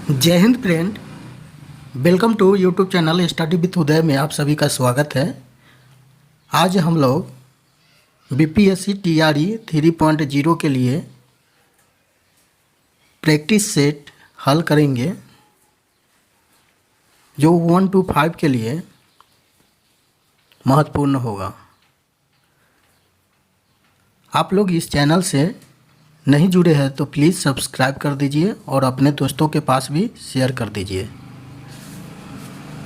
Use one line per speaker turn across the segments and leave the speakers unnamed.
जय हिंद friend. Welcome to YouTube channel study with Uday में आप सभी का स्वागत है। आज हम लोग बीपीएससी टीआरई 3.0 के लिए प्रैक्टिस सेट हल करेंगे जो 1 to 5 के लिए महत्वपूर्ण होगा। आप लोग इस चैनल से नहीं जुड़े हैं तो प्लीज़ सब्सक्राइब कर दीजिए और अपने दोस्तों के पास भी शेयर कर दीजिए।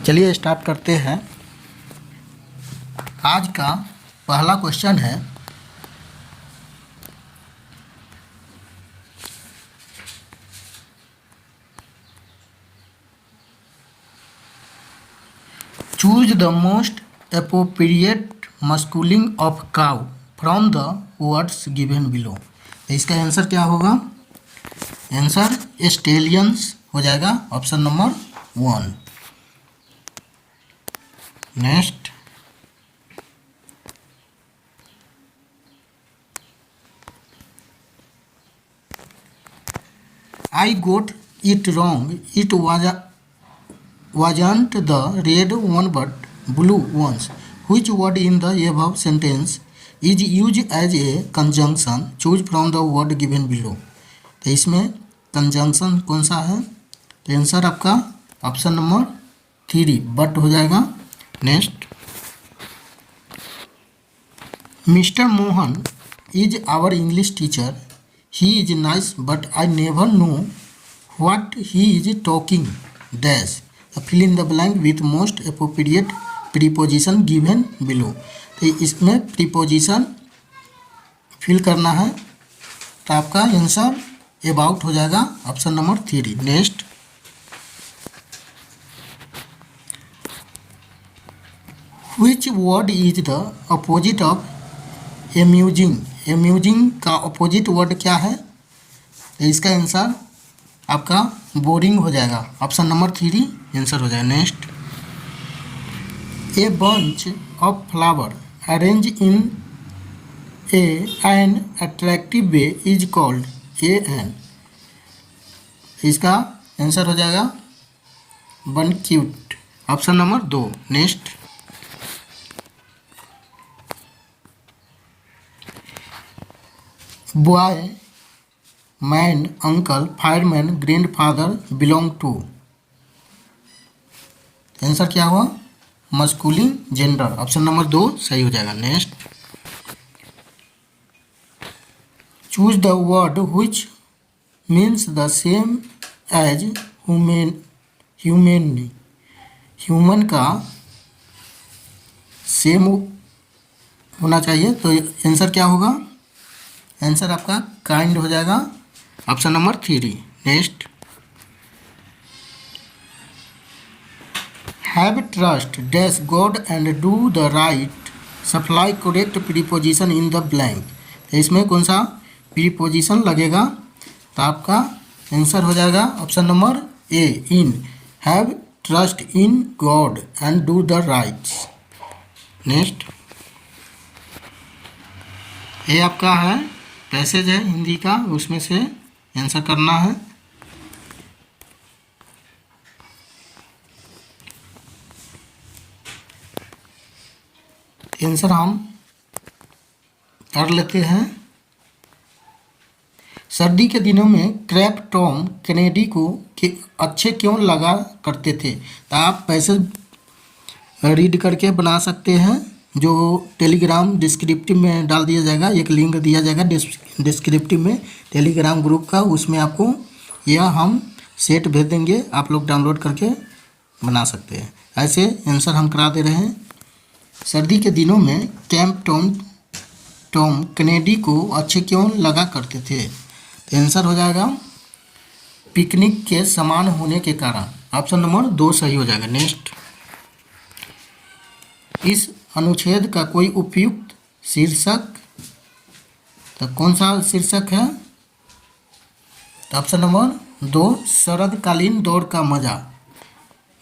चलिए स्टार्ट करते हैं। आज का पहला क्वेश्चन है, choose the most appropriate masculine of cow from the words given below. इसका आंसर क्या होगा? आंसर स्टेलियंस हो जाएगा, option number 1। Next, I got it wrong. It wasn't the red one but blue ones. Which word in the above sentence is used as a conjunction? Choose from the word given below. तो इसमें conjunction कौन सा है? तो answer आपका option number 3 बट हो जाएगा। Next, mister Mohan is our English teacher. He is nice but I never know what he is talking dash. Fill in the blank with most appropriate preposition given below. तो इसमें preposition fill करना है, तो आपका answer about हो जाएगा, option number 3। Next, which word is the opposite of amusing? Amusing का opposite word क्या है? तो इसका आंसर आपका बोरिंग हो जाएगा, ऑप्शन नंबर 3 आंसर हो जाएगा। Next, a bunch of flower arrange in an attractive way is called an. इसका आंसर हो जाएगा bouquet, option number 2। Next, boy, man, uncle, fireman, grandfather belong to. Answer क्या हुआ? मस्कुलिन जेंडर, ऑप्शन नंबर 2 सही हो जाएगा। Next, choose the word which means the same as human. Human का same होना चाहिए, तो आंसर क्या होगा? आंसर आपका काइंड हो जाएगा, option number 3। Next, have trust dash God and do the right, supply correct preposition in the blank. तो इसमें कौन सा प्रीपोजिशन लगेगा? तो आपका आंसर हो जाएगा option number A, in. Have trust in God and do the rights. Next, ये आपका है पैसेज है हिंदी का, उसमें से आंसर करना है। आंसर हम कर लेते हैं। सर्दी के दिनों में क्रैप टॉम कैनेडी को अच्छे क्यों लगा करते थे? तो आप पैसेज रीड करके बना सकते हैं, जो टेलीग्राम डिस्क्रिप्टिव में डाल दिया जाएगा, एक लिंक दिया जाएगा डिस्क्रिप्टिव में टेलीग्राम ग्रुप का, उसमें आपको यह हम सेट भेज देंगे, आप लोग डाउनलोड करके बना सकते हैं। ऐसे आंसर हम करा दे रहे हैं। सर्दी के दिनों में कैंप टॉम कैनेडी को अच्छे क्यों लगा करते थे? तो आंसर हो जाएगा पिकनिक के समान होने के कारण, ऑप्शन नंबर 2 सही हो जाएगा। नेक्स्ट, इस अनुच्छेद का कोई उपयुक्त शीर्षक, तो कौन सा शीर्षक है? तो ऑप्शन नंबर 2 शरदकालीन दौड़ का मजा।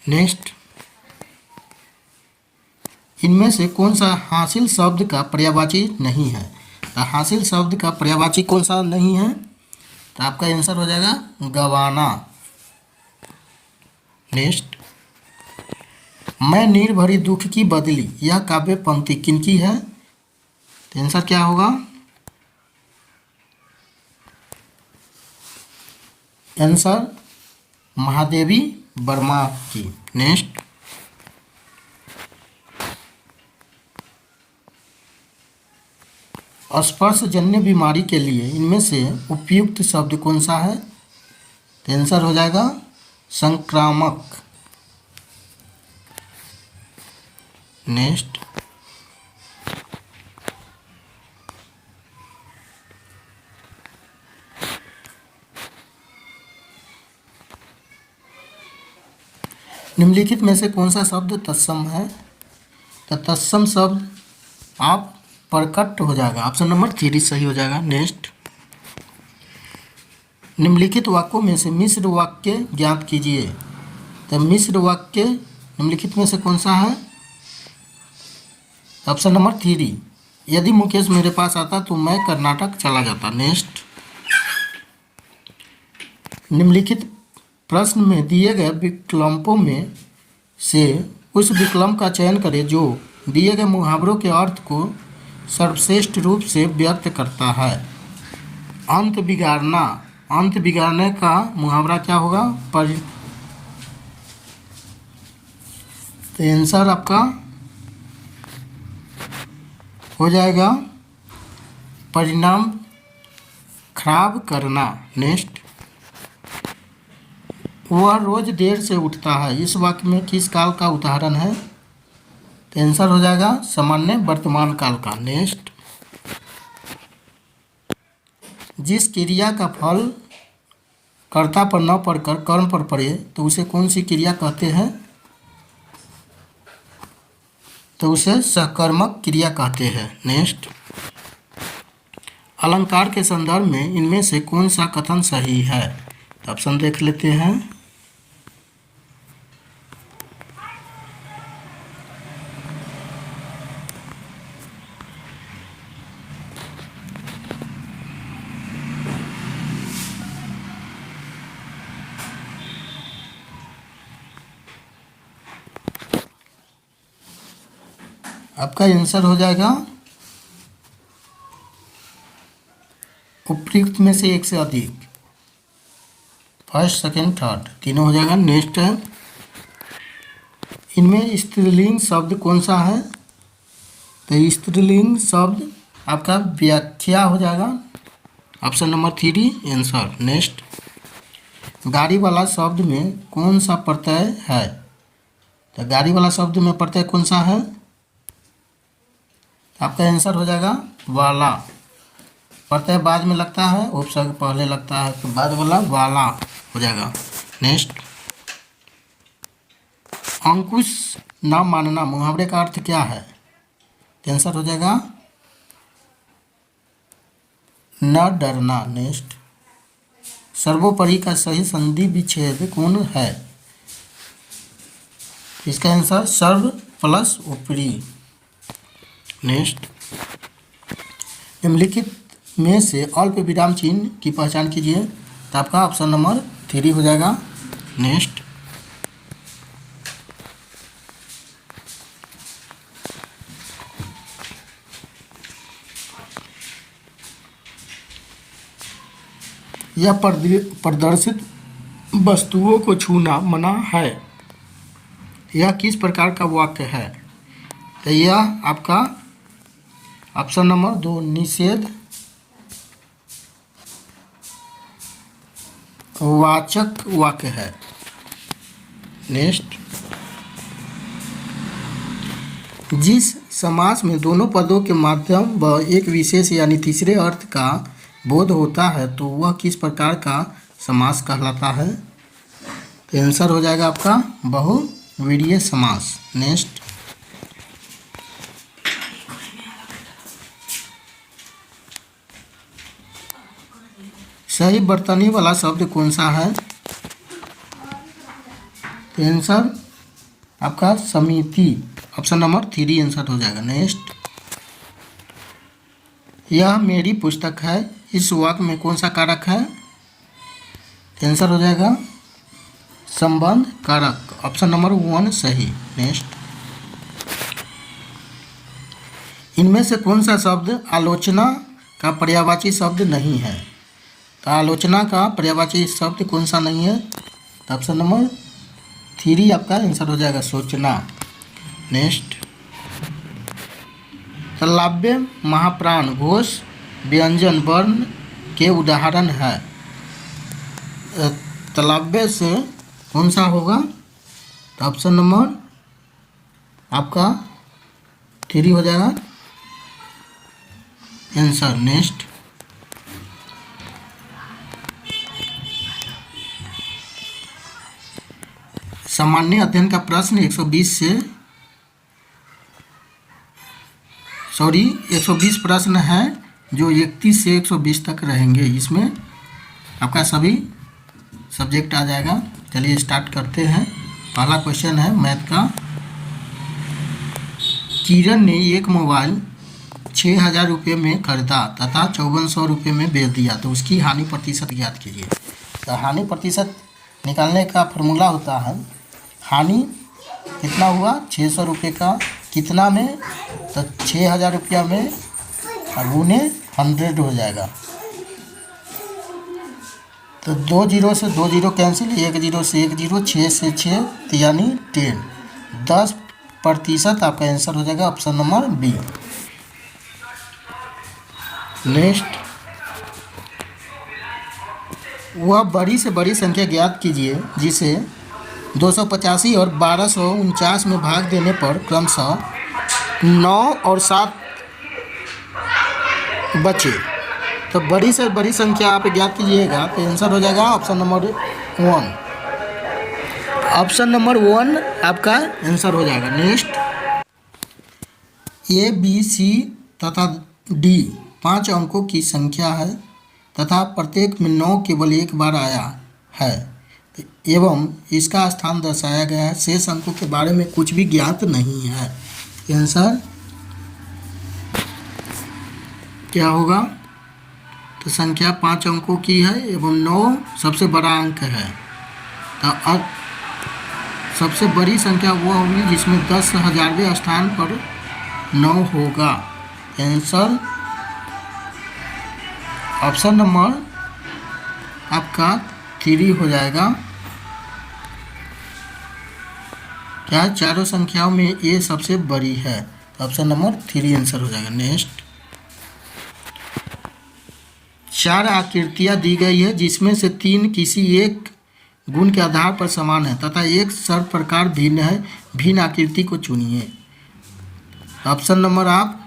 नेक्स्ट, इनमें से कौन सा हासिल शब्द का पर्यायवाची नहीं है? तो हासिल शब्द का पर्यायवाची कौन सा नहीं है? तो आपका आंसर हो जाएगा गवाना। नेक्स्ट, मैं नीर भरी दुख की बदली, यह काव्य पंक्ति किनकी है? तो आंसर क्या होगा? आंसर महादेवी वर्मा की। नेक्स्ट, स्पर्शजन्य बीमारी के लिए इनमें से उपयुक्त शब्द कौन सा है? तो आंसर हो जाएगा संक्रामक। नेक्स्ट, निम्नलिखित में से कौन सा शब्द तत्सम है? तो तत्सम शब्द आप प्रकट हो जाएगा, ऑप्शन नंबर 3 सही हो जाएगा। नेक्स्ट, निम्नलिखित वाक्यों में से मिश्र वाक्य ज्ञात कीजिए। तो मिश्र वाक्य निम्नलिखित में से कौन सा है? ऑप्शन नंबर 3, यदि मुकेश मेरे पास आता तो मैं कर्नाटक चला जाता। नेक्स्ट, निम्नलिखित प्रश्न में दिए गए विकल्पों में से उस विकल्प का चयन करें जो दिए गए मुहावरों के अर्थ को सर्वश्रेष्ठ रूप से व्यक्त करता है। अंत बिगाड़ना, अंत बिगाड़ने का मुहावरा क्या होगा? तो आंसर आपका हो जाएगा परिणाम खराब करना। नेक्स्ट, वह रोज देर से उठता है, इस वाक्य में किस काल का उदाहरण है? तो आंसर हो जाएगा सामान्य वर्तमान काल का। नेक्स्ट, जिस क्रिया का फल कर्ता पर न पड़कर कर्म पर पड़े तो उसे कौन सी क्रिया कहते हैं? तो उसे सकर्मक क्रिया कहते हैं। नेक्स्ट, अलंकार के संदर्भ में इनमें से कौन सा कथन सही है? तो ऑप्शन देख लेते हैं। आपका आंसर हो जाएगा उपयुक्त में से एक से अधिक, फर्स्ट सेकंड थर्ड तीनों हो जाएगा। नेक्स्ट है, इनमें स्त्रीलिंग शब्द कौन सा है? तो स्त्रीलिंग शब्द आपका व्याख्या हो जाएगा, ऑप्शन नंबर 3 आंसर। नेक्स्ट, गाड़ी वाला शब्द में कौन सा प्रत्यय है? तो गाड़ी वाला शब्द में प्रत्यय कौन सा है? आपका आंसर हो जाएगा वाला। प्रत्यय बाद में लगता है, उपसर्ग पहले लगता है, तो बाद वाला वाला हो जाएगा। नेक्स्ट, अंकुश न मानना मुहावरे का अर्थ क्या है? तो आंसर हो जाएगा न डरना। नेक्स्ट, सर्वोपरि का सही संधि विच्छेद कौन है? इसका आंसर सर्व प्लस ऊपरी। नेक्स्ट, निम्नलिखित में से अल्प विराम चिन्ह की पहचान कीजिए। तो आपका ऑप्शन नंबर 3 हो जाएगा। नेक्स्ट, यह प्रदर्शित वस्तुओं को छूना मना है, यह किस प्रकार का वाक्य है? तो यह आपका ऑप्शन नंबर 2 निषेध वाचक वाक्य है। नेक्स्ट, जिस समास में दोनों पदों के माध्यम व एक विशेष यानी तीसरे अर्थ का बोध होता है तो वह किस प्रकार का समास कहलाता है? तो आंसर हो जाएगा आपका बहुव्रीहि समास। नेक्स्ट, सही बर्तनी वाला शब्द कौन सा है? तो आंसर आपका समिति, ऑप्शन नंबर 3 आंसर हो जाएगा। नेक्स्ट, यह मेरी पुस्तक है, इस वाक्य में कौन सा कारक है? तो आंसर हो जाएगा संबंध कारक, ऑप्शन नंबर 1 सही। नेक्स्ट, इनमें से कौन सा शब्द आलोचना का पर्यायवाची शब्द नहीं है? तो आलोचना का पर्यायवाची शब्द कौन सा नहीं है? तो ऑप्शन नंबर 3 आपका आंसर हो जाएगा, सोचना। नेक्स्ट, तालव्य महाप्राण घोष व्यंजन वर्ण के उदाहरण है। तालव्य से कौन सा होगा? तो ऑप्शन नंबर आपका 3 हो जाएगा आंसर। नेक्स्ट, सामान्य अध्ययन का प्रश्न 120 प्रश्न है जो 31 से 120 तक रहेंगे। इसमें आपका सभी सब्जेक्ट आ जाएगा। चलिए स्टार्ट करते हैं। पहला क्वेश्चन है मैथ का। किरण ने एक मोबाइल 6,000 रुपये में खरीदा तथा 5400 रुपये में बेच दिया, तो उसकी हानि प्रतिशत ज्ञात कीजिए। तो हानि प्रतिशत निकालने का फॉर्मूला होता है, हानि कितना हुआ 600 रुपये का, कितना में? तो 6,000 रुपया में गुने 100 हो जाएगा। तो 2 जीरो से 2 जीरो कैंसिल, 1 जीरो से 1 जीरो, 6 से 6 तो यानी 10% आपका आंसर हो जाएगा, ऑप्शन नंबर बी। नेक्स्ट, वह बड़ी से बड़ी संख्या ज्ञात कीजिए जिसे 285 और 1249 में भाग देने पर क्रमशः 9 और 7 बचे। तो बड़ी से बड़ी संख्या आप ज्ञात कीजिएगा तो आंसर हो जाएगा ऑप्शन नंबर 1। ऑप्शन नंबर 1 आपका आंसर हो जाएगा। नेक्स्ट, ए बी सी तथा डी 5 अंकों की संख्या है तथा प्रत्येक में 9 केवल एक बार आया है एवं इसका स्थान दर्शाया गया है। शेष अंकों के बारे में कुछ भी ज्ञात नहीं है। आंसर क्या होगा? तो संख्या 5 अंकों की है एवं 9 सबसे बड़ा अंक है। तो अब सबसे बड़ी संख्या वो होगी जिसमें 10,000वें स्थान पर 9 होगा। आंसर ऑप्शन नंबर आपका 3 हो जाएगा। क्या चारों संख्याओं में ये सबसे बड़ी है? तो ऑप्शन नंबर 3 आंसर हो जाएगा। नेक्स्ट, 4 आकृतियाँ दी गई है जिसमें से 3 किसी एक गुण के आधार पर समान है तथा एक सर्व प्रकार भिन्न है। भिन्न आकृति को चुनिए। ऑप्शन नंबर आप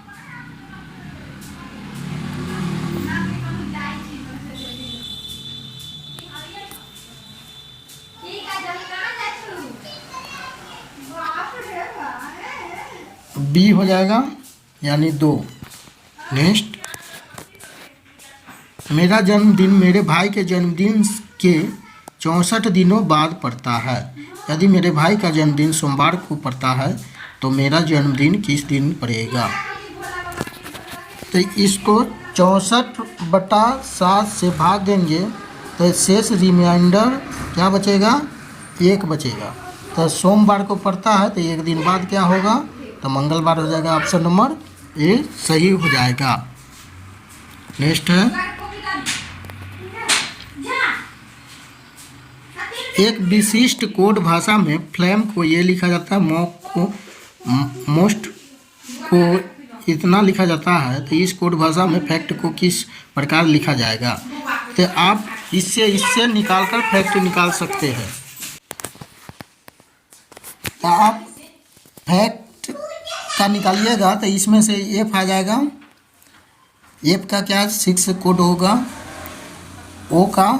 बी हो जाएगा यानी 2। नेक्स्ट, मेरा जन्मदिन मेरे भाई के जन्मदिन के 64 दिनों बाद पड़ता है। यदि मेरे भाई का जन्मदिन सोमवार को पड़ता है तो मेरा जन्मदिन किस दिन पड़ेगा? तो इसको 64/7 से भाग देंगे तो शेष रिमाइंडर क्या बचेगा? 1 बचेगा। तो सोमवार को पड़ता है तो एक दिन बाद क्या होगा? तो मंगलवार हो जाएगा। ऑप्शन नंबर ए सही हो जाएगा। नेक्स्ट है, एक विशिष्ट कोड भाषा में फ्लेम को ये लिखा जाता है, मोस्ट को इतना लिखा जाता है। तो इस कोड भाषा में फैक्ट को किस प्रकार लिखा जाएगा? तो आप इससे निकाल कर फैक्ट निकाल सकते हैं। तो आप फैक्ट का निकालिएगा तो इसमें से एफ आ जाएगा। एफ का क्या 6 कोड होगा। ओ का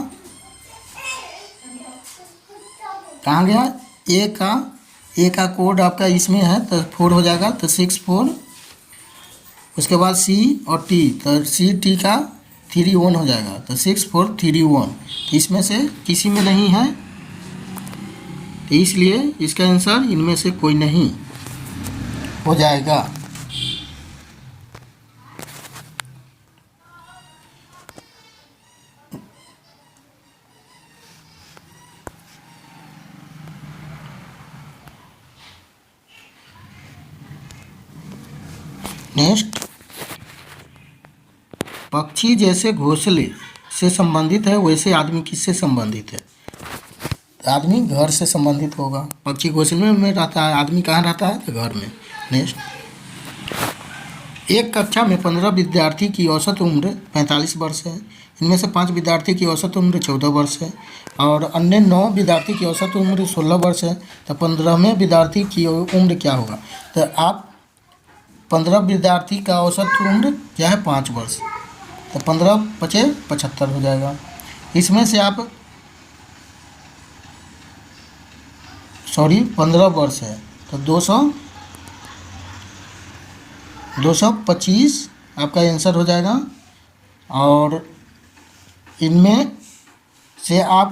कहाँ गया? ए का कोड आपका इसमें है तो 4 हो जाएगा। तो 6 4। उसके बाद सी और टी, तो सी टी का 3 1 हो जाएगा। तो 6 4 3 1। इसमें से किसी में नहीं है तो इसलिए इसका आंसर इनमें से कोई नहीं हो जाएगा। नेक्स्ट, पक्षी जैसे घोंसले से संबंधित है वैसे आदमी किससे संबंधित है? आदमी घर से संबंधित होगा। पक्षी घोंसले में रहता है, आदमी कहाँ रहता है? तो घर में। नेक्स्ट, एक कक्षा में 15 विद्यार्थी की औसत उम्र 45 वर्ष है। इनमें से 5 विद्यार्थी की औसत उम्र 14 वर्ष है और अन्य 9 विद्यार्थी की औसत उम्र 16 वर्ष है। तो 15वें विद्यार्थी की उम्र क्या होगा? तो आप 15 विद्यार्थी का औसत उम्र क्या है? 5 वर्ष। तो 15 पचे 75 हो जाएगा। इसमें से आप 15 वर्ष है तो 225 आपका आंसर हो जाएगा। और इनमें से आप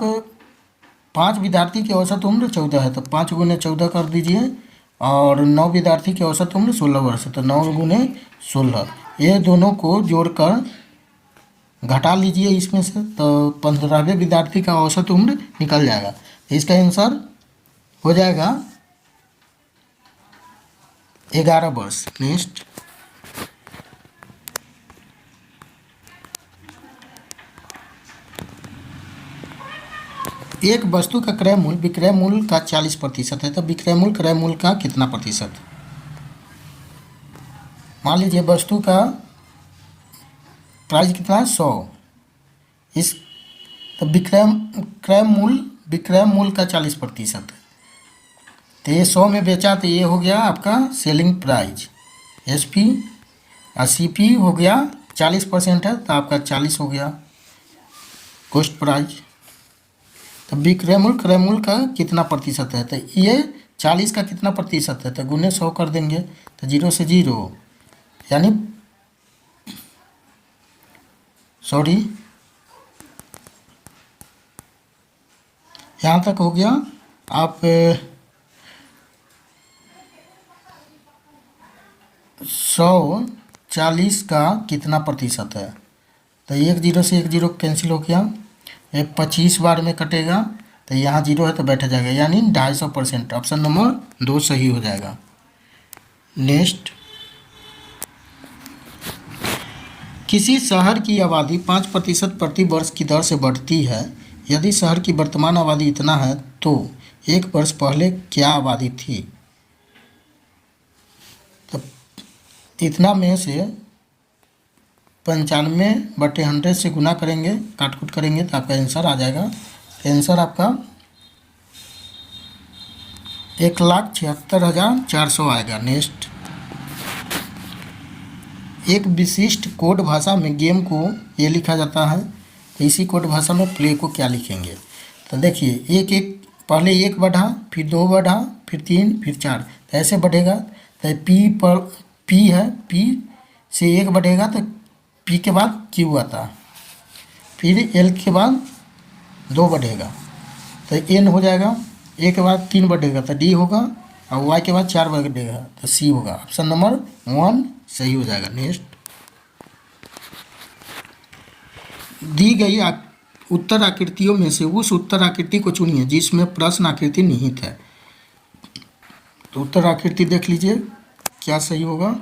5 विद्यार्थी की औसत उम्र 14 है तो 5 गुने 14 कर दीजिए और 9 विद्यार्थी की औसत उम्र 16 वर्ष है तो 9 गुने 16, ये दोनों को जोड़कर घटा लीजिए इसमें से तो 15वें विद्यार्थी का औसत उम्र निकल जाएगा। इसका आंसर हो जाएगा 11 वर्ष। नेक्स्ट, एक वस्तु का क्रय मूल्य विक्रय मूल्य का 40% है तो विक्रय मूल्य क्रय मूल्य का कितना प्रतिशत? मान लीजिए वस्तु का प्राइस कितना है? 100। इस तो क्रय मूल्य का 40% है तो ये 100 में बेचा तो ये हो गया आपका सेलिंग प्राइस SP और CP हो गया 40% है तो आपका 40 हो गया कॉस्ट प्राइस। तो विक्रय मूल्य क्रय मूल्य का कितना प्रतिशत है? तो ये 40 का कितना प्रतिशत है? तो गुने 100 कर देंगे तो 0 से 0 यानी यहाँ तक हो गया। आप 140 का कितना प्रतिशत है? तो 1 0 से 1 0 कैंसिल हो गया, ये 25 बार में कटेगा तो यहाँ 0 है तो बैठ जाएगा यानी 250%। ऑप्शन नंबर 2 सही हो जाएगा। नेक्स्ट, किसी शहर की आबादी 5% प्रति वर्ष की दर से बढ़ती है। यदि शहर की वर्तमान आबादी इतना है तो 1 वर्ष पहले क्या आबादी थी? तो इतना में से 95/100 से गुना करेंगे, काट-कूट करेंगे तो आपका आंसर आ जाएगा। आंसर आपका 1,76,400 आएगा। नेक्स्ट, एक विशिष्ट कोड भाषा में गेम को ये लिखा जाता है तो इसी कोड भाषा में प्ले को क्या लिखेंगे? तो देखिए पहले 1 बढ़ा, फिर 2 बढ़ा, फिर 3, फिर 4 तो ऐसे बढ़ेगा। तो P है, P से 1 बढ़ेगा तो P के बाद Q आता है, फिर L के बाद 2 बढ़ेगा तो N हो जाएगा, A के बाद 3 बढ़ेगा तो D होगा और Y के बाद 4 बढ़ेगा तो C होगा। ऑप्शन नंबर 1 सही हो जाएगा। नेक्स्ट, दी गई उत्तर आकृतियों में से उस उत्तर आकृति को चुनिए जिसमें प्रश्न आकृति निहित है। तो उत्तर आकृति देख लीजिए क्या सही होगा।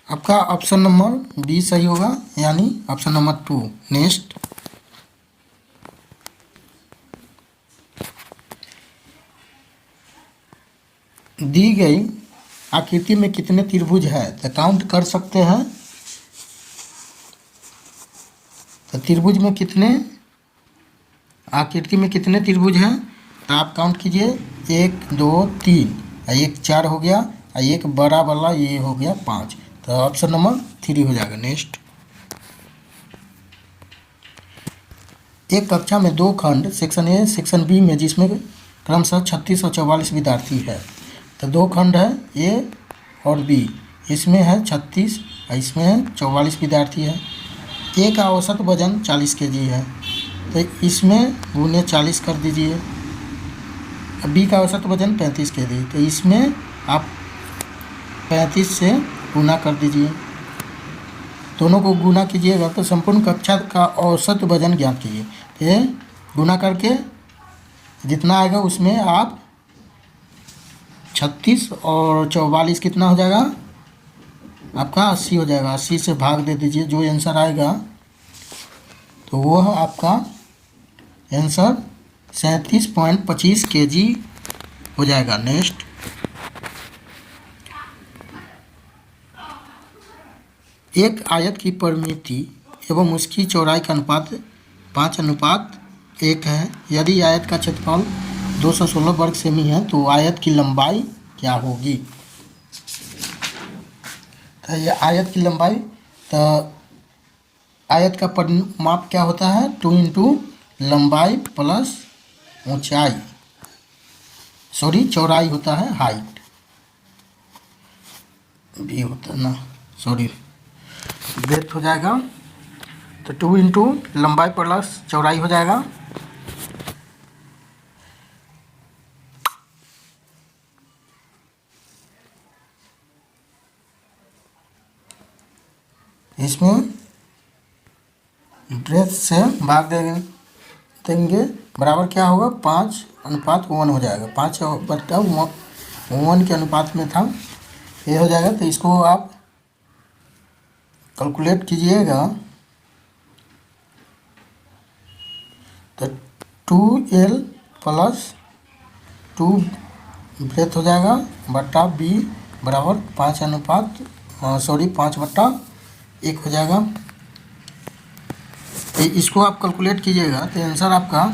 आपका ऑप्शन नंबर बी सही होगा यानी ऑप्शन नंबर 2। नेक्स्ट, दी गई आकृति में कितने त्रिभुज है तो काउंट कर सकते हैं। तो त्रिभुज में कितने आकृति में कितने त्रिभुज हैं तो आप काउंट कीजिए 1 2 3 और 1 4 हो गया और एक बड़ा वाला ये हो गया 5 तो ऑप्शन नंबर 3 हो जाएगा। नेक्स्ट, एक कक्षा में 2 खंड सेक्शन ए सेक्शन बी में जिसमें क्रमशः 36 और 44 विद्यार्थी है। तो 2 खंड है ए और बी, इसमें है 36 और इसमें है 44 विद्यार्थी है। ए का औसत वजन 40 kg है तो इसमें गुने 40 कर दीजिए। बी का औसत वजन 35 kg तो इसमें आप 35 से गुना कर दीजिए। दोनों को गुना कीजिएगा तो संपूर्ण कक्षा का औसत वजन ज्ञात कीजिए। तो ये गुना करके जितना आएगा उसमें आप 36 और 44 कितना हो जाएगा आपका 80 हो जाएगा। 80 से भाग दे दीजिए, जो आंसर आएगा तो वह आपका आंसर 37.25 kg हो जाएगा। नेक्स्ट, एक आयत की परिमिति एवं उसकी चौड़ाई का अनुपात 5:1 है। यदि आयत का क्षेत्रफल 216 वर्ग सेमी है तो आयत की लंबाई क्या होगी। तो ये आयत की लंबाई, तो आयत का परिमाप क्या होता है 2 इंटू लंबाई प्लस ऊंचाई, सॉरी चौड़ाई होता है, हाइट भी होता है ना, सॉरी ब्रेथ हो जाएगा। तो 2 इंटू लंबाई प्लस चौड़ाई हो जाएगा। इसमें ब्रेथ से भाग देंगे बराबर क्या होगा 5:1 हो जाएगा। 5/1 के अनुपात में था, ये हो जाएगा। तो इसको आप कैलकुलेट कीजिएगा तो 2L प्लस 2 ब्रेथ हो जाएगा बट्टा B बराबर 5/1 हो जाएगा। तो इसको आप कैलकुलेट कीजिएगा तो आंसर आपका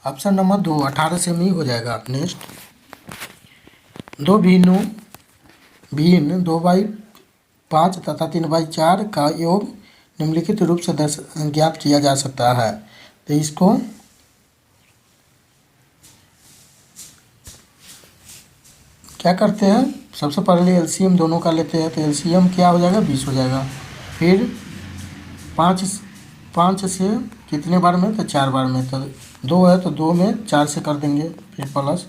ऑप्शन नंबर 2 18 सेमी हो जाएगा। नेक्स्ट, दो भिन्न 2/5 तथा 3/4 का योग निम्नलिखित रूप से ज्ञात किया जा सकता है। तो इसको क्या करते हैं, सबसे पहले एलसीएम दोनों का लेते हैं। तो एलसीएम क्या हो जाएगा 20 हो जाएगा। फिर 5 से कितने बार में, तो 4 बार में। तो 2 है तो 2 में 4 से कर देंगे, फिर प्लस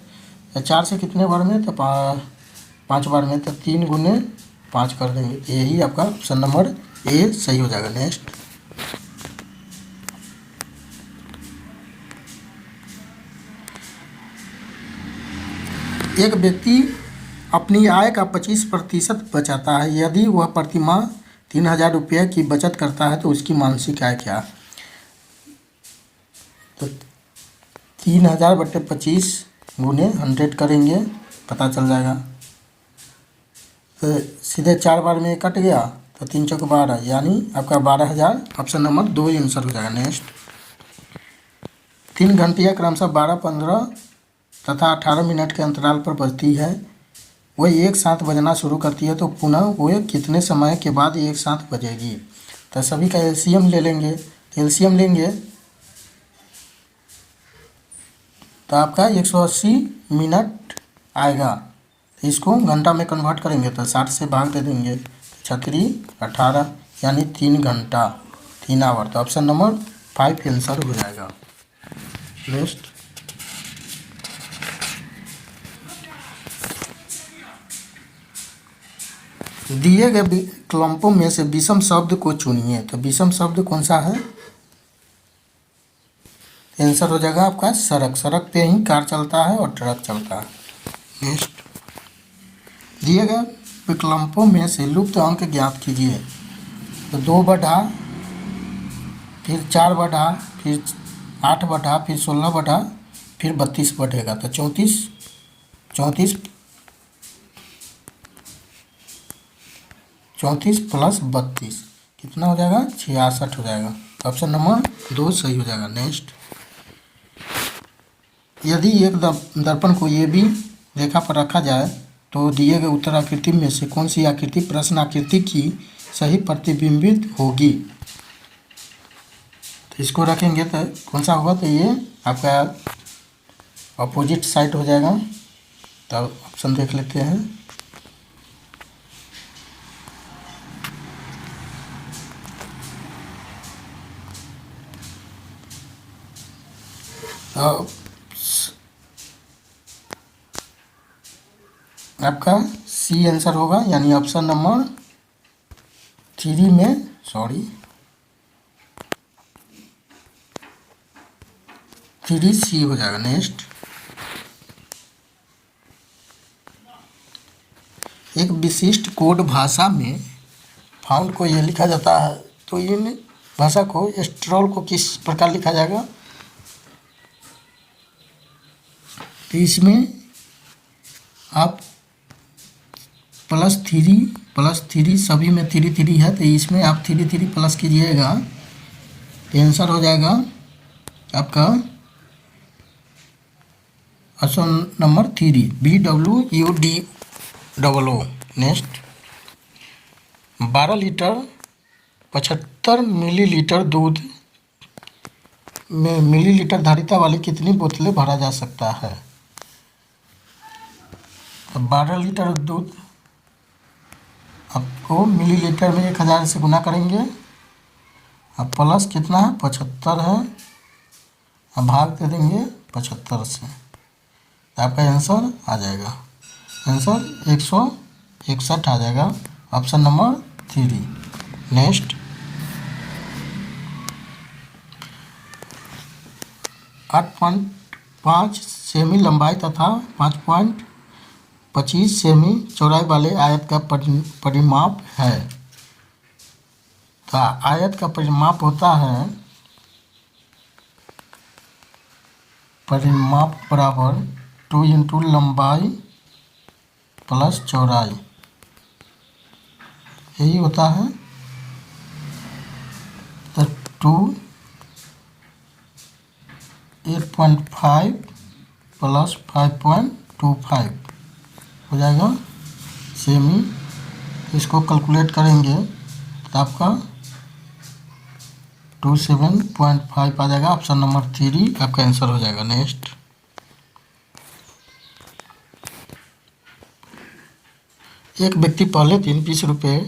4 से कितने बार में, तो 5 बार में। तो 3 गुने 5 कर देंगे। तो यही आपका ऑप्शन नंबर ए सही हो जाएगा। नेक्स्ट, एक व्यक्ति अपनी आय का 25% बचाता है। यदि वह प्रतिमाह 3,000 रुपये की बचत करता है तो उसकी मासिक आय क्या। तो 3,000 बटे 25 गुने 100 करेंगे, पता चल जाएगा। तो सीधे 4 बार में कट गया तो 3 चौक 12 यानी आपका 12,000। ऑप्शन नंबर 2 ही आंसर हो जाएगा। नेक्स्ट, 3 घंटियाँ क्रमशः 12, 15 तथा 18 मिनट के अंतराल पर बजती है। वह एक साथ बजना शुरू करती है तो पुनः वह कितने समय के बाद एक साथ बजेगी। तो सभी का एलसीएम ले लेंगे। तो एलसीएम लेंगे तो आपका 180 मिनट आएगा। तो इसको घंटा में कन्वर्ट करेंगे तो 60 से भाग दे देंगे, 36 18 यानी 3 घंटा 3 आवर। तो ऑप्शन नंबर 5 आंसर हो जाएगा। नेक्स्ट, दिए गए विकल्पों में से विषम शब्द को चुनिए। तो विषम शब्द कौन सा है, आंसर हो जाएगा आपका सड़क। सड़क पे ही कार चलता है और ट्रक चलता है। नेक्स्ट, दिए गए विकल्पों में से लुप्त अंक ज्ञात कीजिए। तो 2 बढ़ा, फिर 4 बढ़ा, फिर 8 बढ़ा, फिर 16 बढ़ा, फिर 32 बढ़ेगा। तो 34 प्लस 32 कितना हो जाएगा 66 हो जाएगा। ऑप्शन नंबर 2 सही हो जाएगा। नेक्स्ट, यदि एक दर्पण को ये भी रेखा पर रखा जाए तो दिए गए उत्तर आकृति में से कौन सी आकृति प्रश्न आकृति की सही प्रतिबिंबित होगी। तो इसको रखेंगे तो कौन सा होगा, तो ये आपका अपोजिट साइड हो जाएगा। तो ऑप्शन देख लेते हैं। आपका सी आंसर होगा, यानी ऑप्शन नंबर 3 में, सॉरी 3C हो जाएगा। नेक्स्ट, एक विशिष्ट कोड भाषा में फाउंड को ये लिखा जाता है, तो इन भाषा को स्ट्रोल को किस प्रकार लिखा जाएगा? तो इसमें आप +3 सभी में 3 है, तो इसमें आप 3 प्लस कीजिएगा, तो आंसर हो जाएगा आपका option number 3, BWUDOO। Next, 12 litre 75 millilitre दूध में मिलीलीटर धारिता वाली कितनी बोतलें भरा जा सकता है? तो 12 लीटर दूध आपको मिलीलीटर में 1000 से गुना करेंगे, अब प्लस कितना है 75 है, अब भाग दे देंगे 75 से, आपका आंसर आ जाएगा, आंसर 161 आ जाएगा, ऑप्शन नंबर 3। नेक्स्ट, 8.5 सेमी लंबाई तथा 5.25 सेमी चौड़ाई वाले आयत का परिमाप है। तो आयत का परिमाप होता है, परिमाप बराबर 2 इंटू लंबाई प्लस चौड़ाई, यही होता है। तो 8.5 प्लस 5.25 हो जाएगा सेमी। इसको कैलकुलेट करेंगे तो आपका 27.5 आ जाएगा, ऑप्शन नंबर 3 आपका आंसर हो जाएगा। नेक्स्ट, एक व्यक्ति पहले दिन 20 रुपये,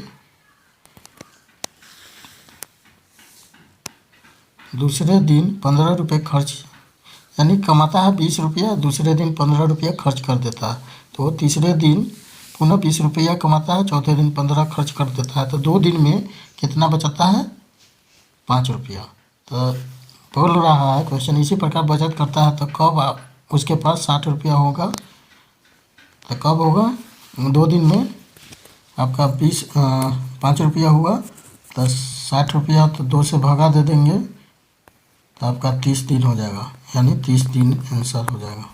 दूसरे दिन 15 रुपये खर्च, यानी कमाता है 20 रुपया, दूसरे दिन 15 रुपया खर्च कर देता है, तो तीसरे दिन पुनः 20 रुपया कमाता है, चौथे दिन 15 खर्च कर देता है, तो 2 दिन में कितना बचता है? 5 रुपया। तो बोल रहा है क्वेश्चन, इसी प्रकार बचत करता है तो कब उसके पास 60 रुपया होगा? तो कब होगा? 2 दिन में आपका 5 रुपया हुआ, तो 60 रुपया तो 2 से भगा दे देंगे, तो आपका 30 दिन हो जाएगा, यानी 30 दिन आंसर हो जाएगा।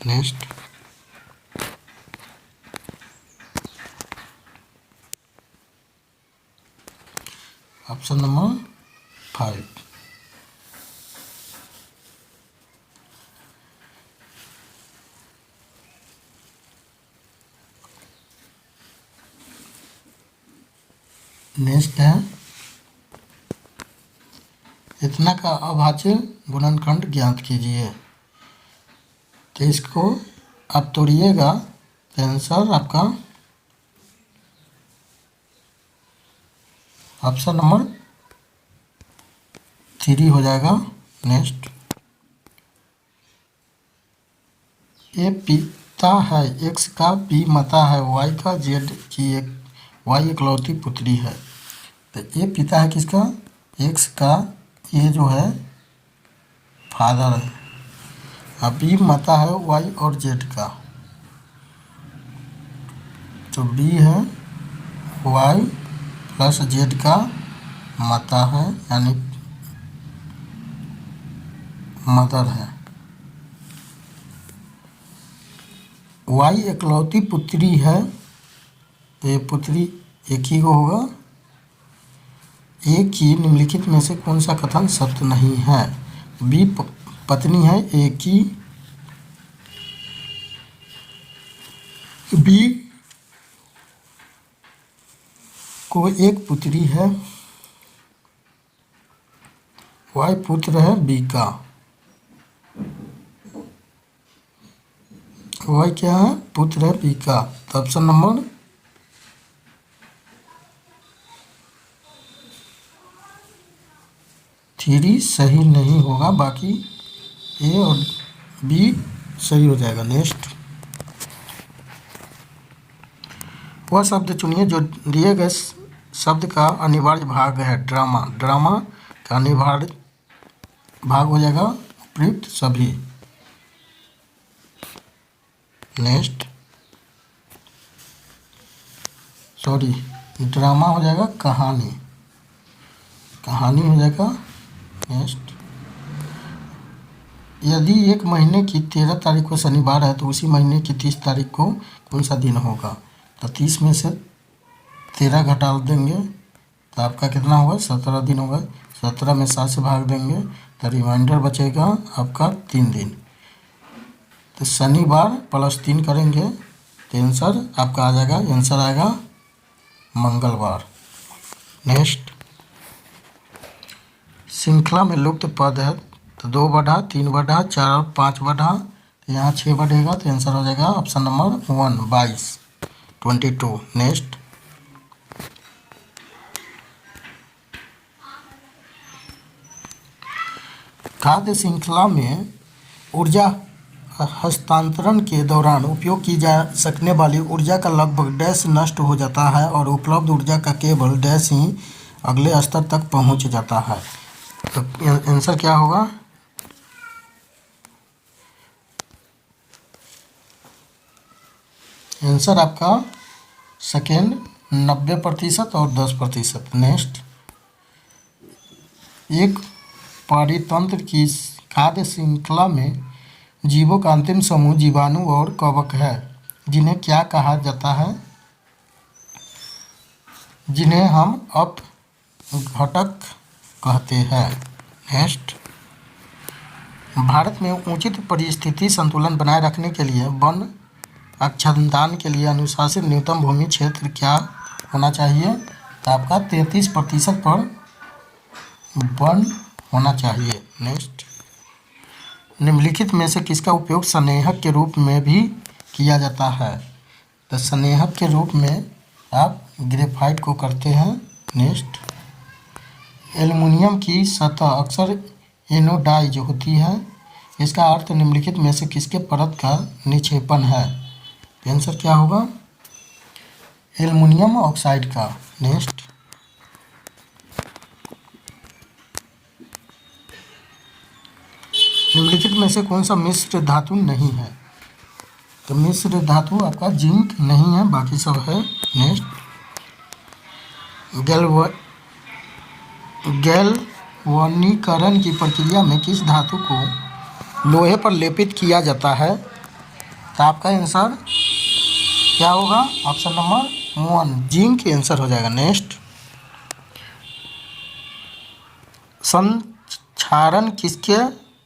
Next, option number 5। नेक्स्ट है, इतना का अभाज्य गुणनखंड ज्ञात कीजिए। तो इसको आप तोड़िएगा तो आंसर आपका ऑप्शन नंबर 3 हो जाएगा। नेक्स्ट, ए पिता है एक्स का, बी माता है वाई का, जेड की वाई इकलौती पुत्री है। तो ए पिता है किसका? एक्स का, ये जो है फादर है, और बी माता है वाई और जेड का, तो बी है वाई प्लस जेड का माता है, यानी मदर है। वाई इकलौती पुत्री है, तो ये पुत्री एक ही को होगा। एक ही निम्नलिखित में से कौन सा कथन सत्य नहीं है? बी पत्नी है ए की, बी को एक पुत्री है, वाई पुत्र है बी का, वाई क्या है? पुत्र है बी का। तो ऑप्शन नंबर 3 सही नहीं होगा, बाकी ए और बी सही हो जाएगा। नेक्स्ट, वह शब्द चुनिए जो दिए गए शब्द का अनिवार्य भाग है। ड्रामा, ड्रामा का अनिवार्य भाग हो जाएगा उपयुक्त सभी। नेक्स्ट, सॉरी, ड्रामा हो जाएगा कहानी, कहानी हो जाएगा। नेक्स्ट, यदि एक महीने की 13 तारीख को शनिवार है तो उसी महीने की 30 तारीख को कौन सा दिन होगा? तो 30 में से 13 घटा देंगे तो आपका कितना होगा? 17 दिन होगा। 17 में 7 से भाग देंगे तो रिमाइंडर बचेगा आपका 3 दिन। तो शनिवार प्लस 3 करेंगे तो आंसर आपका आ जाएगा, आंसर आएगा मंगलवार। नेक्स्ट, श्रृंखला में लुप्त पद है तो 2 बढ़ा, 3 बढ़ा, 4 और 5 बढ़ा, तो यहाँ 6 बढ़ेगा तो आंसर हो जाएगा ऑप्शन नंबर 1, 22, 22। नेक्स्ट, खाद्य श्रृंखला में ऊर्जा हस्तांतरण के दौरान उपयोग की जा सकने वाली ऊर्जा का लगभग डैश नष्ट हो जाता है और उपलब्ध ऊर्जा का केवल डैश ही अगले स्तर तक पहुंच जाता है। तो आंसर क्या होगा? आंसर आपका सेकेंड 90% और 10%। नेक्स्ट, एक पारितंत्र की खाद्य श्रृंखला में जीवों का अंतिम समूह जीवाणु और कवक है, जिन्हें क्या कहा जाता है? जिन्हें हम अपघटक कहते हैं। नेक्स्ट, भारत में उचित परिस्थिति संतुलन बनाए रखने के लिए वन आच्छादन के लिए अनुशासित न्यूनतम भूमि क्षेत्र क्या होना चाहिए? तो आपका 33% पर वन होना चाहिए। नेक्स्ट, निम्नलिखित में से किसका उपयोग संनेहक के रूप में भी किया जाता है? तो संनेहक के रूप में आप ग्रेफाइट को करते हैं। नेक्स्ट, एल्युमिनियम की सतह अक्सर एनोडाइज होती है, इसका अर्थ निम्नलिखित में से किसके परत का निक्षेपण है? आंसर क्या होगा? एल्युमिनियम ऑक्साइड का। नेक्स्ट, निम्नलिखित में से कौन सा मिश्र धातु नहीं है? तो मिश्र धातु आपका जिंक नहीं है, बाकी सब है। नेक्स्ट, गैल्वनीकरण की प्रक्रिया में किस धातु को लोहे पर लेपित किया जाता है? तो आपका आंसर क्या होगा? ऑप्शन नंबर 1, जिंक आंसर हो जाएगा। नेक्स्ट, संक्षारण किसके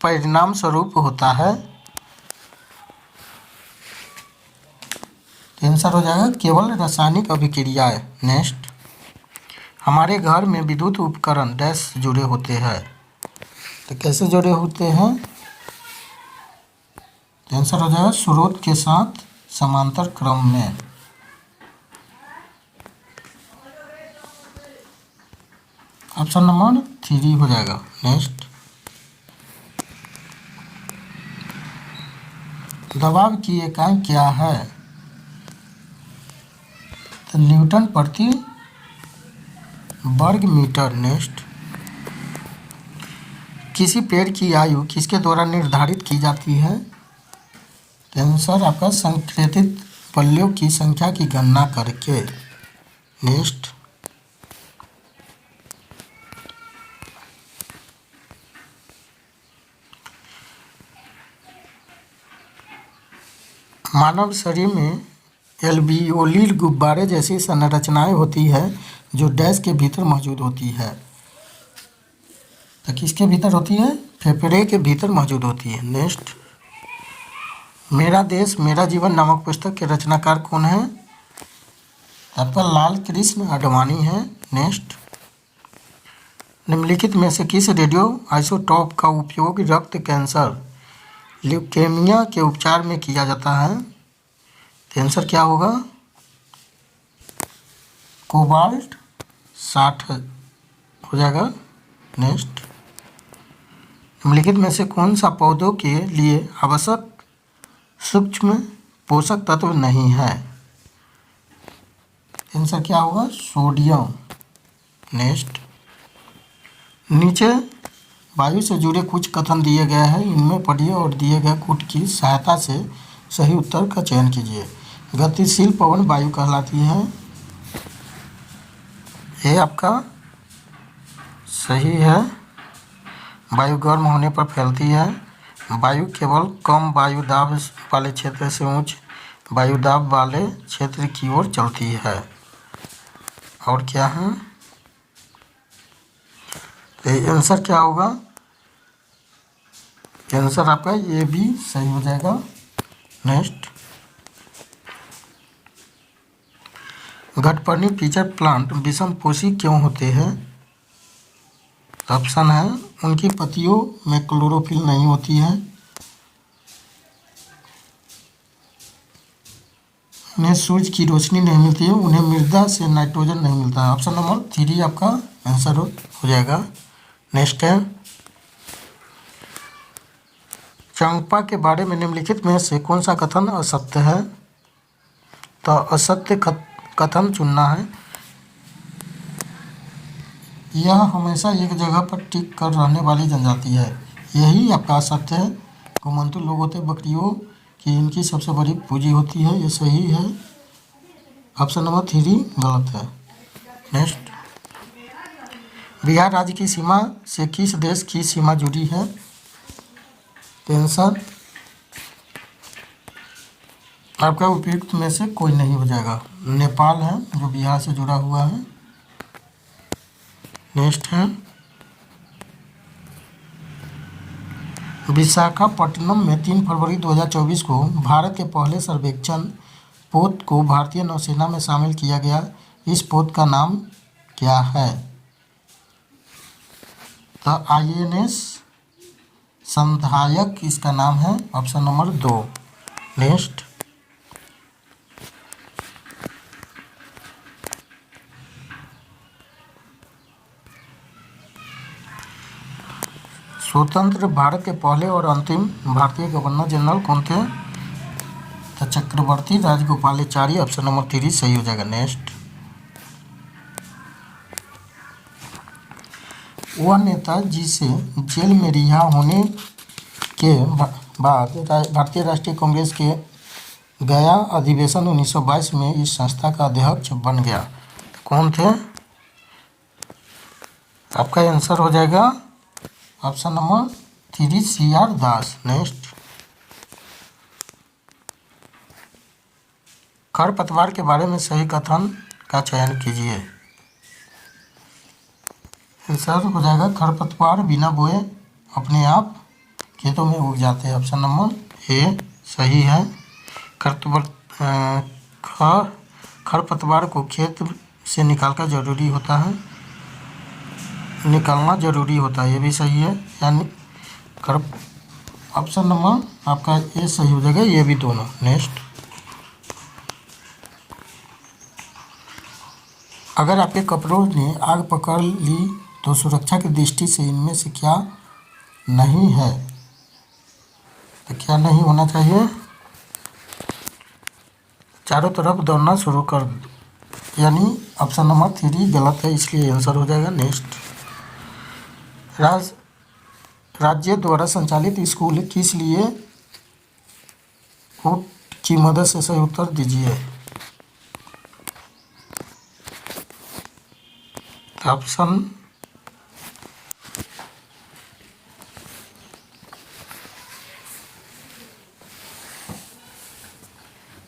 परिणाम स्वरूप होता है? आंसर हो जाएगा केवल रासायनिक अभिक्रियाएं। नेक्स्ट, हमारे घर में विद्युत उपकरण डैश जुड़े होते हैं, तो कैसे जुड़े होते हैं? आंसर हो जाएगा स्रोत के साथ समांतर क्रम में। ऑप्शन नंबर 3 हो जाएगा। नेक्स्ट, दबाव की इकाई क्या है? तो न्यूटन प्रति वर्ग मीटर। नेक्स्ट, किसी पेड़ की आयु किसके द्वारा निर्धारित की जाती है? तो आंसर आपका संक्रेतित पल्लियों की संख्या की गणना करके। नेक्स्ट, मानव शरीर में एल्वियोली गुब्बारे जैसी संरचनाएं होती है जो डैश के भीतर मौजूद होती है। तो किसके भीतर होती है? फेफड़े के भीतर मौजूद होती है। नेक्स्ट, मेरा देश मेरा जीवन नामक पुस्तक के रचनाकार कौन है? आपका लाल कृष्ण आडवाणी है। नेक्स्ट, निम्नलिखित में से किस रेडियो आइसोटोप का उपयोग रक्त कैंसर ल्यूकेमिया के उपचार में किया जाता है? तो आंसर क्या होगा? कोबाल्ट 60 हो जाएगा। नेक्स्ट, निम्नलिखित में से कौन सा पौधों के लिए आवश्यक सूक्ष्म पोषक तत्व नहीं है? आंसर क्या होगा? सोडियम। नेक्स्ट, नीचे वायु से जुड़े कुछ कथन दिए गए हैं, इनमें पढ़िए और दिए गए कूट की सहायता से सही उत्तर का चयन कीजिए। गतिशील पवन वायु कहलाती है, ये आपका सही है। वायु गर्म होने पर फैलती है। वायु केवल कम वायु दाब वाले क्षेत्र से उच्च वायु दाब वाले क्षेत्र की ओर चलती है। और क्या है? तो आंसर क्या होगा? आंसर आपका ये भी सही हो जाएगा। नेक्स्ट, घटपर्णी फीचर प्लांट विषमपोषी क्यों होते हैं? ऑप्शन है, उनकी पत्तियों में क्लोरोफिल नहीं होती है, उन्हें सूरज की रोशनी नहीं मिलती है, उन्हें मृदा से नाइट्रोजन नहीं मिलता है। ऑप्शन नंबर 3 आपका आंसर हो जाएगा। नेक्स्ट है, चंपा के बारे में निम्नलिखित में से कौन सा कथन असत्य है? तो असत्य कथन चुनना है। यह हमेशा एक जगह पर टिक कर रहने वाली जनजाति है, यही आपका असत्य है। घुमंतु लोग होते बकरियों की इनकी सबसे बड़ी पूंजी होती है, ये सही है। ऑप्शन नंबर 3 गलत है। नेक्स्ट, बिहार राज्य की सीमा से किस देश की सीमा जुड़ी है? आंसर आपका उपयुक्त में से कोई नहीं हो जाएगा। नेपाल है जो बिहार से जुड़ा हुआ है। नेक्स्ट है, विशाखापट्टनम में 3 फरवरी 2024 को भारत के पहले सर्वेक्षण पोत को भारतीय नौसेना में शामिल किया गया। इस पोत का नाम क्या है? तो INS संधायक इसका नाम है। Option number 2। नेक्स्ट, स्वतंत्र भारत के पहले और अंतिम भारतीय गवर्नर जनरल कौन थे? तो चक्रवर्ती राजगोपालाचारी। ऑप्शन नंबर 3 सही हो जाएगा। नेक्स्ट, वह नेता जिसे जेल में रिहा होने के बाद भारतीय राष्ट्रीय कांग्रेस के गया अधिवेशन 1922 में इस संस्था का अध्यक्ष बन गया, कौन थे? आपका आंसर हो जाएगा ऑप्शन नंबर 3 CR दास। नेक्स्ट, खरपतवार के बारे में सही कथन का चयन कीजिए। आंसर हो जाएगा, खरपतवार बिना बोए अपने आप खेतों में उग जाते हैं। ऑप्शन नंबर ए सही है। खरपतवार को खेत से निकालना जरूरी होता है, ये भी सही है। यानी ऑप्शन नंबर आपका ए सही हो जाएगा, ये भी दोनों। नेक्स्ट, अगर आपके कपड़ों ने आग पकड़ ली तो सुरक्षा की दृष्टि से इनमें से क्या नहीं है? तो क्या नहीं होना चाहिए? चारों तरफ दौड़ना शुरू कर, यानी ऑप्शन नंबर 3 गलत है, इसलिए आंसर हो जाएगा। नेक्स्ट, राज्य द्वारा संचालित स्कूल किस लिए कूट की मदद से सही उत्तर दीजिए। ऑप्शन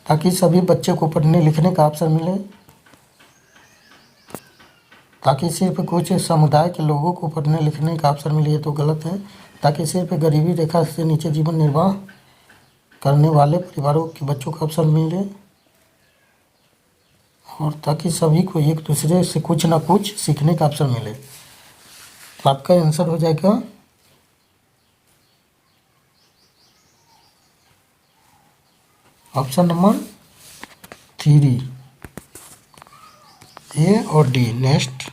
ताकि सभी बच्चे को पढ़ने लिखने का अवसर मिले, ताकि सिर्फ कुछ समुदाय के लोगों को पढ़ने लिखने का अवसर मिले, ये तो गलत है। ताकि सिर्फ गरीबी रेखा से नीचे जीवन निर्वाह करने वाले परिवारों के बच्चों को अवसर मिले, और ताकि सभी को एक दूसरे से कुछ ना कुछ सीखने का अवसर मिले। तो आपका आंसर हो जाएगा ऑप्शन नंबर 3 ए और डी। नेक्स्ट,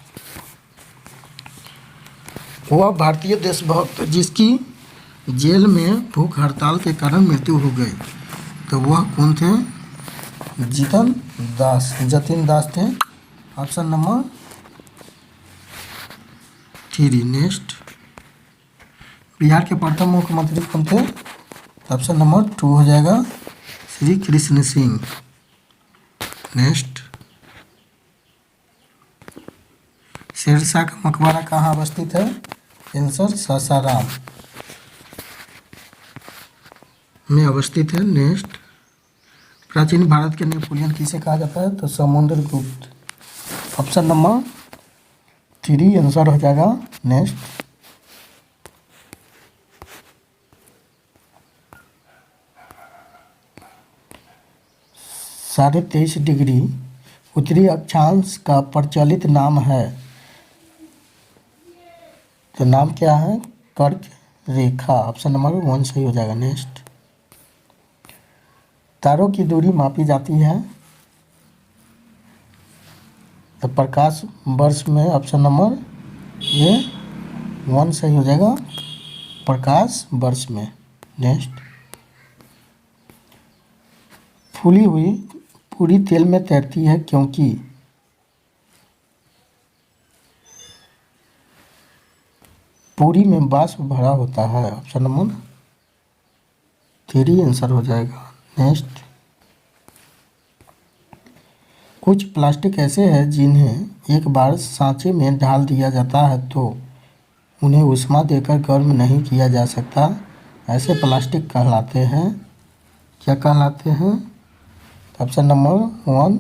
वह भारतीय देशभक्त जिसकी जेल में भूख हड़ताल के कारण मृत्यु हो गई, तो वह कौन थे? जतिन दास थे। Option number 3। नेक्स्ट, बिहार के प्रथम मुख्यमंत्री कौन थे? ऑप्शन नंबर 2 हो जाएगा, श्री कृष्ण सिंह। नेक्स्ट, शेरशाह का मकबरा कहाँ अवस्थित है? आंसर सासाराम में अवस्थित है। नेक्स्ट, प्राचीन भारत के नेपोलियन किसे कहा जाता है? तो समुद्रगुप्त। ऑप्शन नंबर 3 आंसर हो जाएगा। नेक्स्ट, 23.5 डिग्री उत्तरी अक्षांश का प्रचलित नाम है, तो नाम क्या है? कर्क रेखा। ऑप्शन नंबर 1 सही हो जाएगा। नेक्स्ट, तारों की दूरी मापी जाती है तो प्रकाश वर्ष में। ऑप्शन नंबर ये 1 सही हो जाएगा, प्रकाश वर्ष में। नेक्स्ट, फूली हुई पूरी तेल में तैरती है क्योंकि? पूरी में वाष्प भरा होता है। ऑप्शन नंबर 3 आंसर हो जाएगा। नेक्स्ट, कुछ प्लास्टिक ऐसे हैं जिन्हें एक बार सांचे में डाल दिया जाता है तो उन्हें ऊष्मा देकर गर्म नहीं किया जा सकता, ऐसे प्लास्टिक कहलाते हैं, क्या कहलाते हैं? Option number 1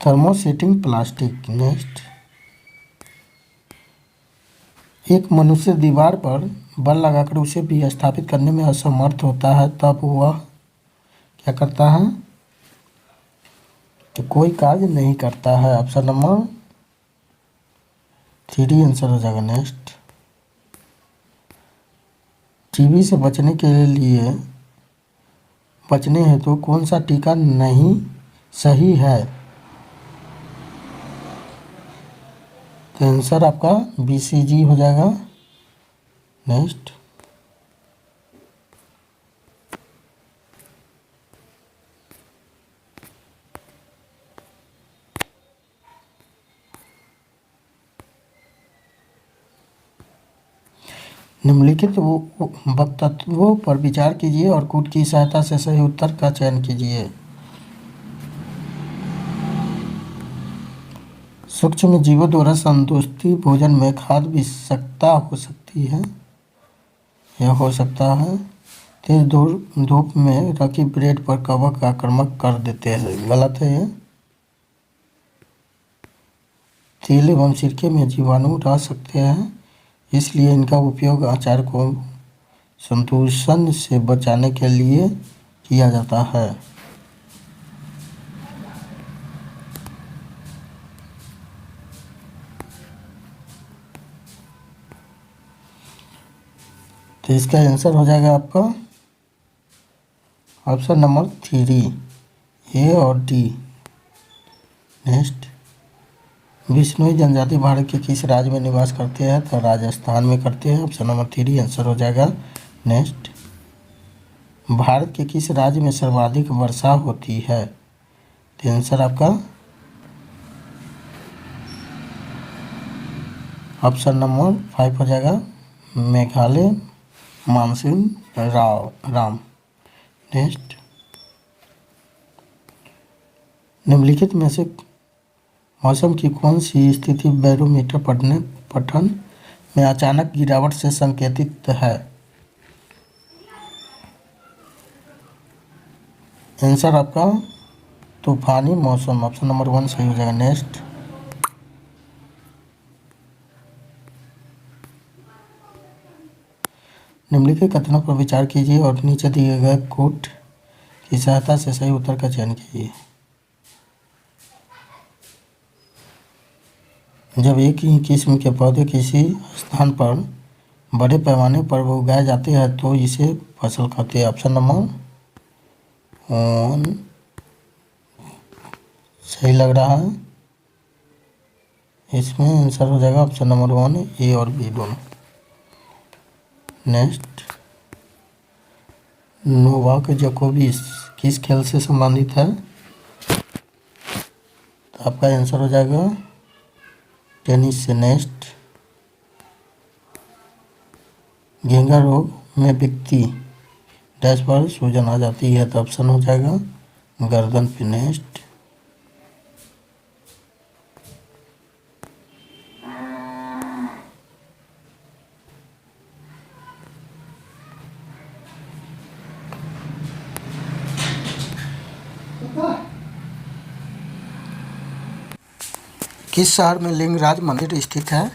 thermosetting plastic. Next, एक मनुष्य दीवार पर बल लगाकर उसे भी स्थापित करने में असमर्थ होता है, तब वह क्या करता है? तो कोई कार्य नहीं करता है। ऑप्शन नंबर 3 आंसर हो जाएगा। नेक्स्ट, टीबी से बचने हेतु कौन सा टीका नहीं सही है? तो आंसर आपका BCG हो जाएगा। नेक्स्ट, निम्नलिखित वक्तव्यों पर विचार कीजिए और कूट की सहायता से सही उत्तर का चयन कीजिए। सूक्ष्म जीवों द्वारा संतुष्टि भोजन में खाद्य विषाक्तता हो सकती है, यह हो सकता है। तेज धूप में रखी ब्रेड पर कवक आक्रमण कर देते हैं, गलत है ये। तेल एवं सिरके में जीवाणु रह सकते हैं, इसलिए इनका उपयोग अचार को संदूषण से बचाने के लिए किया जाता है। तो इसका आंसर हो जाएगा आपका ऑप्शन नंबर 3 A और D। नेक्स्ट, बिश्नोई जनजाति भारत के किस राज्य में निवास करते हैं? तो राजस्थान में करते हैं। ऑप्शन नंबर 3 आंसर हो जाएगा। नेक्स्ट, भारत के किस राज्य में सर्वाधिक वर्षा होती है? तो आंसर आपका ऑप्शन नंबर 5 हो जाएगा, मेघालय मानसून राम। नेक्स्ट, निम्नलिखित में से मौसम की कौन सी स्थिति बैरोमीटर पठन में अचानक गिरावट से संकेतित है? आंसर आपका तूफानी मौसम। ऑप्शन नंबर 1 सही हो जाएगा। नेक्स्ट, निम्नलिखित कथनों पर विचार कीजिए और नीचे दिए गए कोट की सहायता से सही उत्तर का चयन कीजिए। जब एक ही किस्म के पौधे किसी स्थान पर बड़े पैमाने पर उगाए जाते हैं तो इसे फसल कहते हैं। ऑप्शन नंबर 1 सही लग रहा है। इसमें आंसर हो जाएगा ऑप्शन नंबर 1 ए और बी दोनों। नेक्स्ट, नोवाक जोकोविच किस खेल से संबंधित है? तो आपका आंसर हो जाएगा टेनिस से। नेक्स्ट, घेंघा रोग में व्यक्ति डैश पर सूजन आ जाती है, तो ऑप्शन हो जाएगा गर्दन पे। नेक्स्ट, किस शहर में लिंगराज मंदिर स्थित है?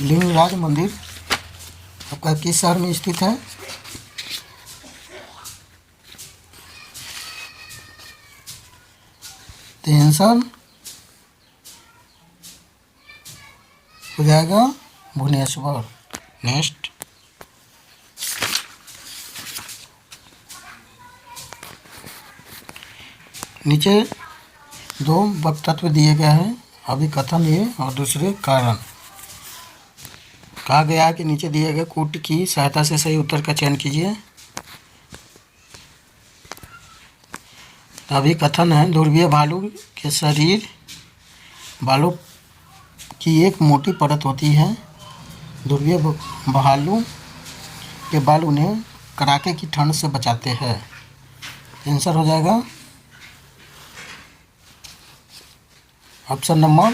लिंगराज मंदिर आपका किस शहर में स्थित है? तो आंसर हो जाएगा भुवनेश्वर। नेक्स्ट, नीचे दो वक्तव्य दिए गए हैं, अभी कथन ये और दूसरे कारण। कहा गया है कि नीचे दिए गए कूट की सहायता से सही उत्तर का चयन कीजिए। अभी कथन है, ध्रुवीय भालू के शरीर बालों की एक मोटी परत होती है। ध्रुवीय भालू के बाल उन्हें कड़ाके की ठंड से बचाते हैं। आंसर हो जाएगा ऑप्शन नंबर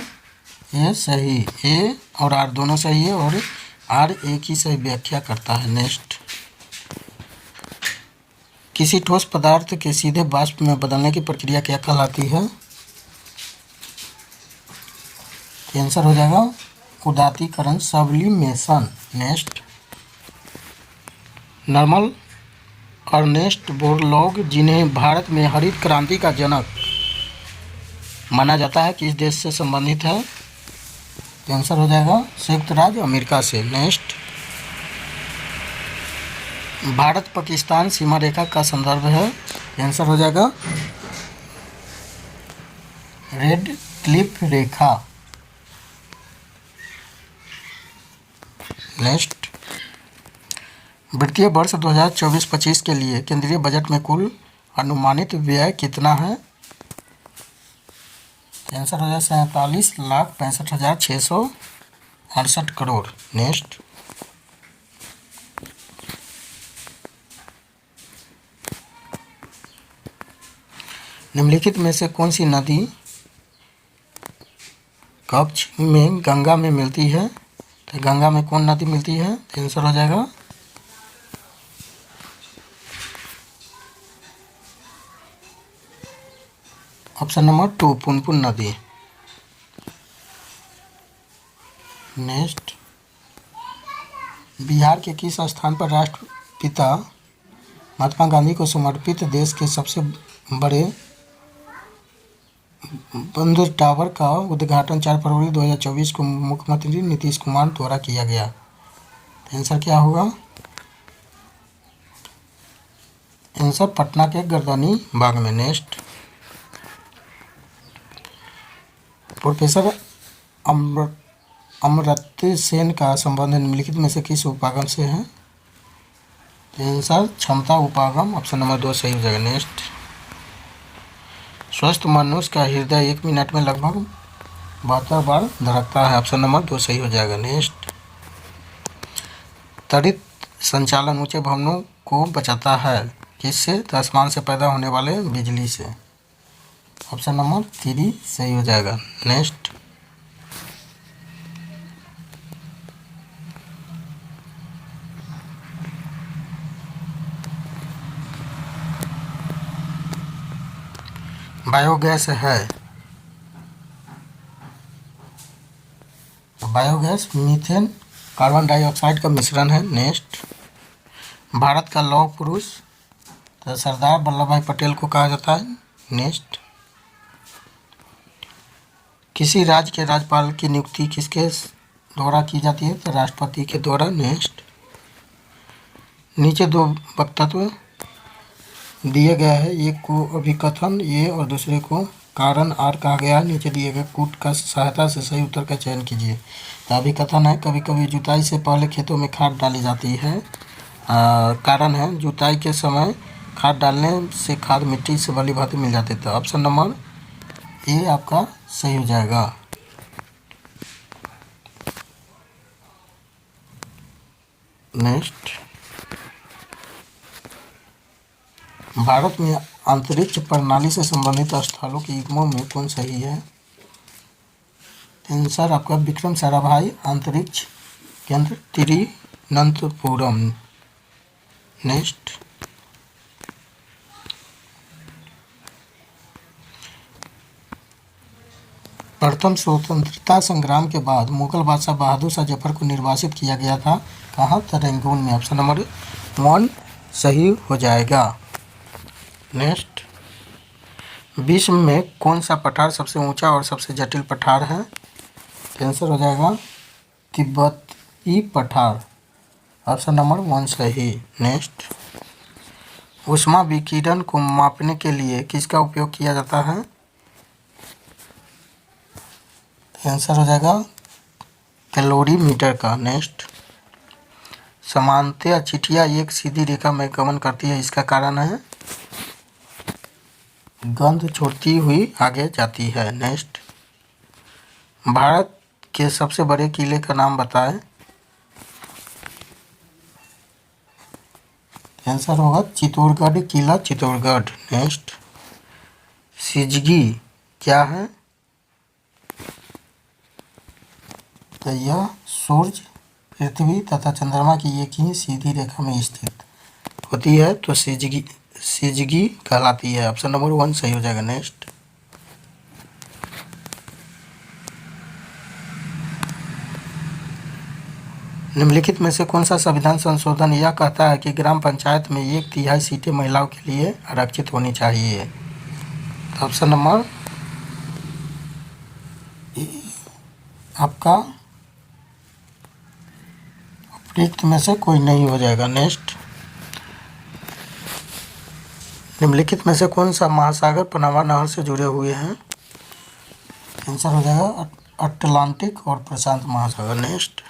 ए सही। ए और आर दोनों सही है और आर ए की सही व्याख्या करता है। नेक्स्ट, किसी ठोस पदार्थ के सीधे वाष्प में बदलने की प्रक्रिया क्या कहलाती है? आंसर हो जाएगा उदातीकरण, sublimation. Next, Norman Ernest Borlaug जिन्हें भारत में हरित क्रांति का जनक माना जाता है, किस देश से संबंधित है? आंसर हो जाएगा संयुक्त राज्य अमेरिका से। नेक्स्ट, भारत पाकिस्तान सीमा रेखा का संदर्भ है। आंसर हो जाएगा रेड क्लिफ रेखा। नेक्स्ट, वित्तीय वर्ष 2024-25 के लिए केंद्रीय बजट में कुल अनुमानित व्यय कितना है? आंसर हो जाएगा 47,65,668 करोड़। नेक्स्ट, निम्नलिखित में से कौन सी नदी कच्छ में गंगा में मिलती है? तो गंगा में कौन नदी मिलती है? आंसर हो जाएगा ऑप्शन नंबर 2 पुनपुन नदी। नेक्स्ट, बिहार के किस स्थान पर राष्ट्रपिता महात्मा गांधी को समर्पित देश के सबसे बड़े बंदर टावर का उद्घाटन 4 फरवरी 2024 को मुख्यमंत्री नीतीश कुमार द्वारा किया गया? आंसर क्या होगा? आंसर पटना के गर्दनी बाग में। नेक्स्ट, प्रोफेसर अमर्त्य सेन का संबंध निम्नलिखित में से किस उपागम से है? आंसर क्षमता उपागम, ऑप्शन नंबर 2 सही हो जाएगा। नेक्स्ट, स्वस्थ मनुष्य का हृदय 1 मिनट में लगभग 72 बार धड़कता है, ऑप्शन नंबर 2 सही हो जाएगा। नेक्स्ट, त्वरित संचालन ऊंचे भवनों को बचाता है, किससे? तो आसमान से पैदा होने वाले बिजली से, ऑप्शन नंबर 3 सही हो जाएगा। नेक्स्ट, बायोगैस है, बायोगैस मीथेन कार्बन डाइऑक्साइड का मिश्रण है। नेक्स्ट, भारत का लौह पुरुष तो सरदार वल्लभ भाई पटेल को कहा जाता है। नेक्स्ट, किसी राज्य के राज्यपाल की नियुक्ति किसके द्वारा की जाती है? तो राष्ट्रपति के द्वारा। नेक्स्ट, नीचे दो वक्तव्य दिए गया है, एक को अभिकथन ए और दूसरे को कारण आर कहा गया है। नीचे दिए गए कूट का सहायता से सही उत्तर का चयन कीजिए। तो अभिकथन है, कभी कभी जुताई से पहले खेतों में खाद डाली जाती है। कारण है, जुताई के समय खाद डालने से खाद मिट्टी से भली भांति मिल जाती है। तो ऑप्शन नंबर ए आपका सही हो जाएगा। नेक्स्ट, भारत में अंतरिक्ष प्रणाली से संबंधित स्थलों की युग्मों में कौन सही है? आंसर आपका विक्रम साराभाई अंतरिक्ष केंद्र तिरुवनंतपुरम। नेक्स्ट, प्रथम स्वतंत्रता संग्राम के बाद मुगल बादशाह बहादुर शाह जफर को निर्वासित किया गया था कहाँ? तो रंगून में। ऑप्शन नंबर 1 सही हो जाएगा। नेक्स्ट, विश्व में कौन सा पठार सबसे ऊंचा और सबसे जटिल पठार है? आंसर हो जाएगा तिब्बती पठार। ऑप्शन नंबर 1 सही। नेक्स्ट, ऊष्मा विकिरण को मापने के लिए किसका उपयोग किया जाता है? आंसर हो जाएगा कैलोरीमीटर का। नेक्स्ट, समानतया चिटिया एक सीधी रेखा में गमन करती है, इसका कारण है गंध छोड़ती हुई आगे जाती है। नेक्स्ट, भारत के सबसे बड़े किले का नाम बताएं। आंसर होगा चित्तौड़गढ़ किला, चित्तौड़गढ़। नेक्स्ट, सिजगी क्या है? तो यह सूर्य, पृथ्वी तथा चंद्रमा की एक ही सीधी रेखा में स्थित होती है, तो सिजगी कहलाती है। ऑप्शन नंबर 1 सही हो जाएगा। नेक्स्ट, निम्नलिखित में से कौन सा संविधान संशोधन यह कहता है कि ग्राम पंचायत में 1/3 सीटें महिलाओं के लिए आरक्षित होनी चाहिए? तो ऑप्शन नंबर आपका उपयुक्त में से कोई नहीं हो जाएगा। नेक्स्ट, निम्नलिखित में से कौन सा महासागर पनामा नहर से जुड़े हुए हैं? आंसर हो जाएगा अटलांटिक और प्रशांत महासागर। नेक्स्ट,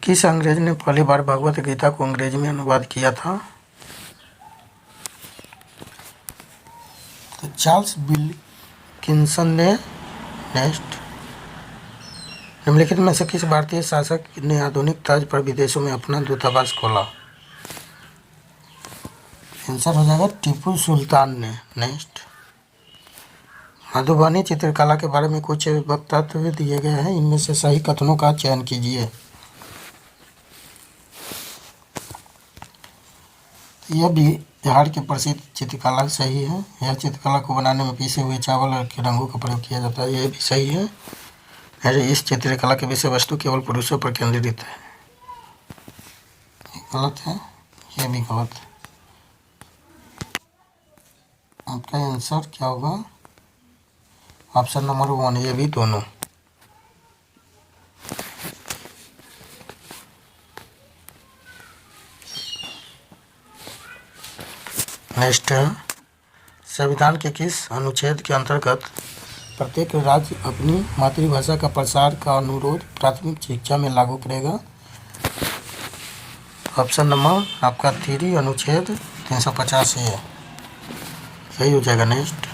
किस अंग्रेज ने पहली बार भगवत गीता को अंग्रेजी में अनुवाद किया था? तो चार्ल्स विल्किंसन ने। नेक्स्ट, निम्नलिखित में से किस भारतीय शासक ने आधुनिक तर्ज पर विदेशों में अपना दूतावास खोला? आंसर हो जाएगा टीपू सुल्तान ने। नेक्स्ट, मधुबनी चित्रकला के बारे में कुछ वक्तव्य दिए गए हैं, इनमें से सही कथनों का चयन कीजिए। यह भी बिहार की प्रसिद्ध चित्रकला सही है। यह चित्रकला को बनाने में पीसे हुए चावल के रंगों का प्रयोग किया जाता है, यह भी सही है। इस चित्रकला की विषय वस्तु केवल पुरुषों पर केंद्रित है, गलत है, यह भी गलत है। आपका आंसर क्या होगा? ऑप्शन नंबर 1, ये भी दोनों। नेक्स्ट, संविधान के किस अनुच्छेद के अंतर्गत प्रत्येक राज्य अपनी मातृभाषा का प्रसार का अनुरोध प्राथमिक शिक्षा में लागू करेगा? ऑप्शन नंबर आपका 3 अनुच्छेद 350 है, सही हो जाएगा। नेक्स्ट,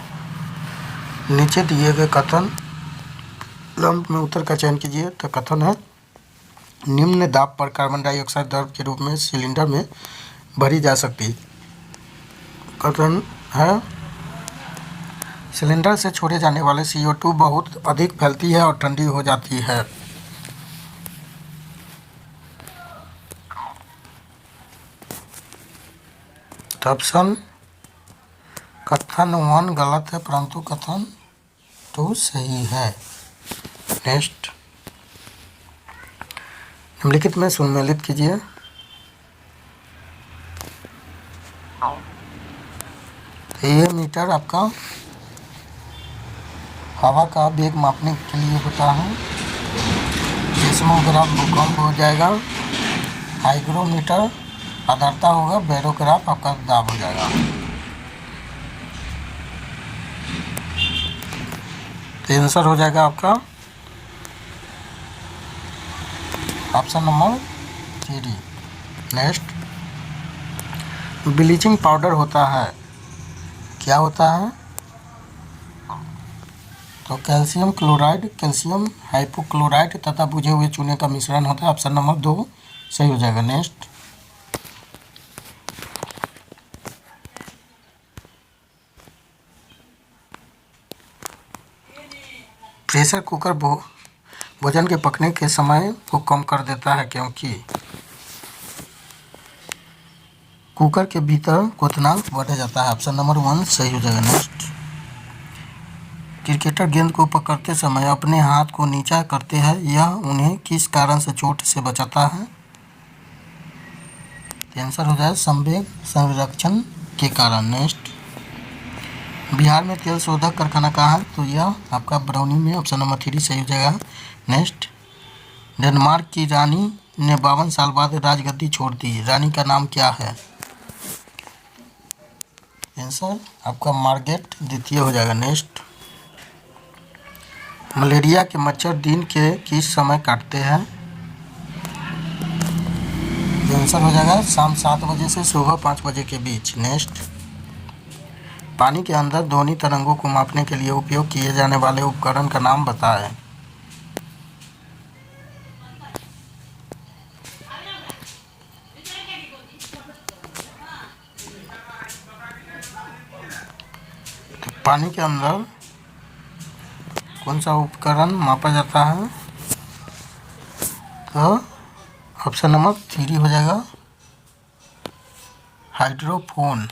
नीचे दिए गए कथन लंब में उत्तर का चयन कीजिए। तो कथन है निम्न दाब पर कार्बन डाइऑक्साइड द्रव के रूप में सिलेंडर में भरी जा सकती। कथन है सिलेंडर से छोड़े जाने वाले CO2 बहुत अधिक फैलती है और ठंडी हो जाती है। तो ऑप्शन कथन 1 गलत है, परंतु कथन 2 सही है। नेक्स्ट, निम्नलिखित में सुमेलित कीजिए। ये मीटर आपका हवा का वेग मापने के लिए होता है। सेस्मोग्राफ भूकंप हो जाएगा। हाइग्रोमीटर आर्द्रता होगा, बैरोग्राफ आपका दाब हो जाएगा। तो आंसर हो जाएगा आपका option number 3। Next, bleaching powder होता है, क्या होता है? तो कैल्शियम क्लोराइड, कैल्शियम हाइपोक्लोराइड तथा बुझे हुए चूने का मिश्रण होता है। ऑप्शन नंबर 2 सही हो जाएगा। नेक्स्ट, प्रेशर कुकर भोजन के पकने के समय को कम कर देता है, क्योंकि कुकर के भीतर क्वथनांक बढ़ जाता है। ऑप्शन नंबर 1 सही हो जाएगा। नेक्स्ट, क्रिकेटर गेंद को पकड़ते समय अपने हाथ को नीचा करते हैं, यह उन्हें किस कारण से चोट से बचाता है? आंसर हो जाए संवेग संरक्षण के कारण। नेक्स्ट, बिहार में तेल शोधक कारखाना कहाँ है? तो यह आपका बरौनी में। ऑप्शन नंबर 3 सही हो जाएगा। नेक्स्ट, डेनमार्क की रानी ने 52 साल बाद राजगद्दी छोड़ दी, रानी का नाम क्या है? आंसर आपका मार्गरेट द्वितीय हो जाएगा। नेक्स्ट, मलेरिया के मच्छर दिन के किस समय काटते हैं? आंसर हो जाएगा शाम 7 बजे से सुबह 5 बजे के बीच। नेक्स्ट, पानी के अंदर ध्वनि तरंगों को मापने के लिए उपयोग किए जाने वाले उपकरण का नाम बताएं। तो पानी के अंदर कौन सा उपकरण मापा जाता है? तो ऑप्शन नंबर 3 हो जाएगा, हाइड्रोफोन।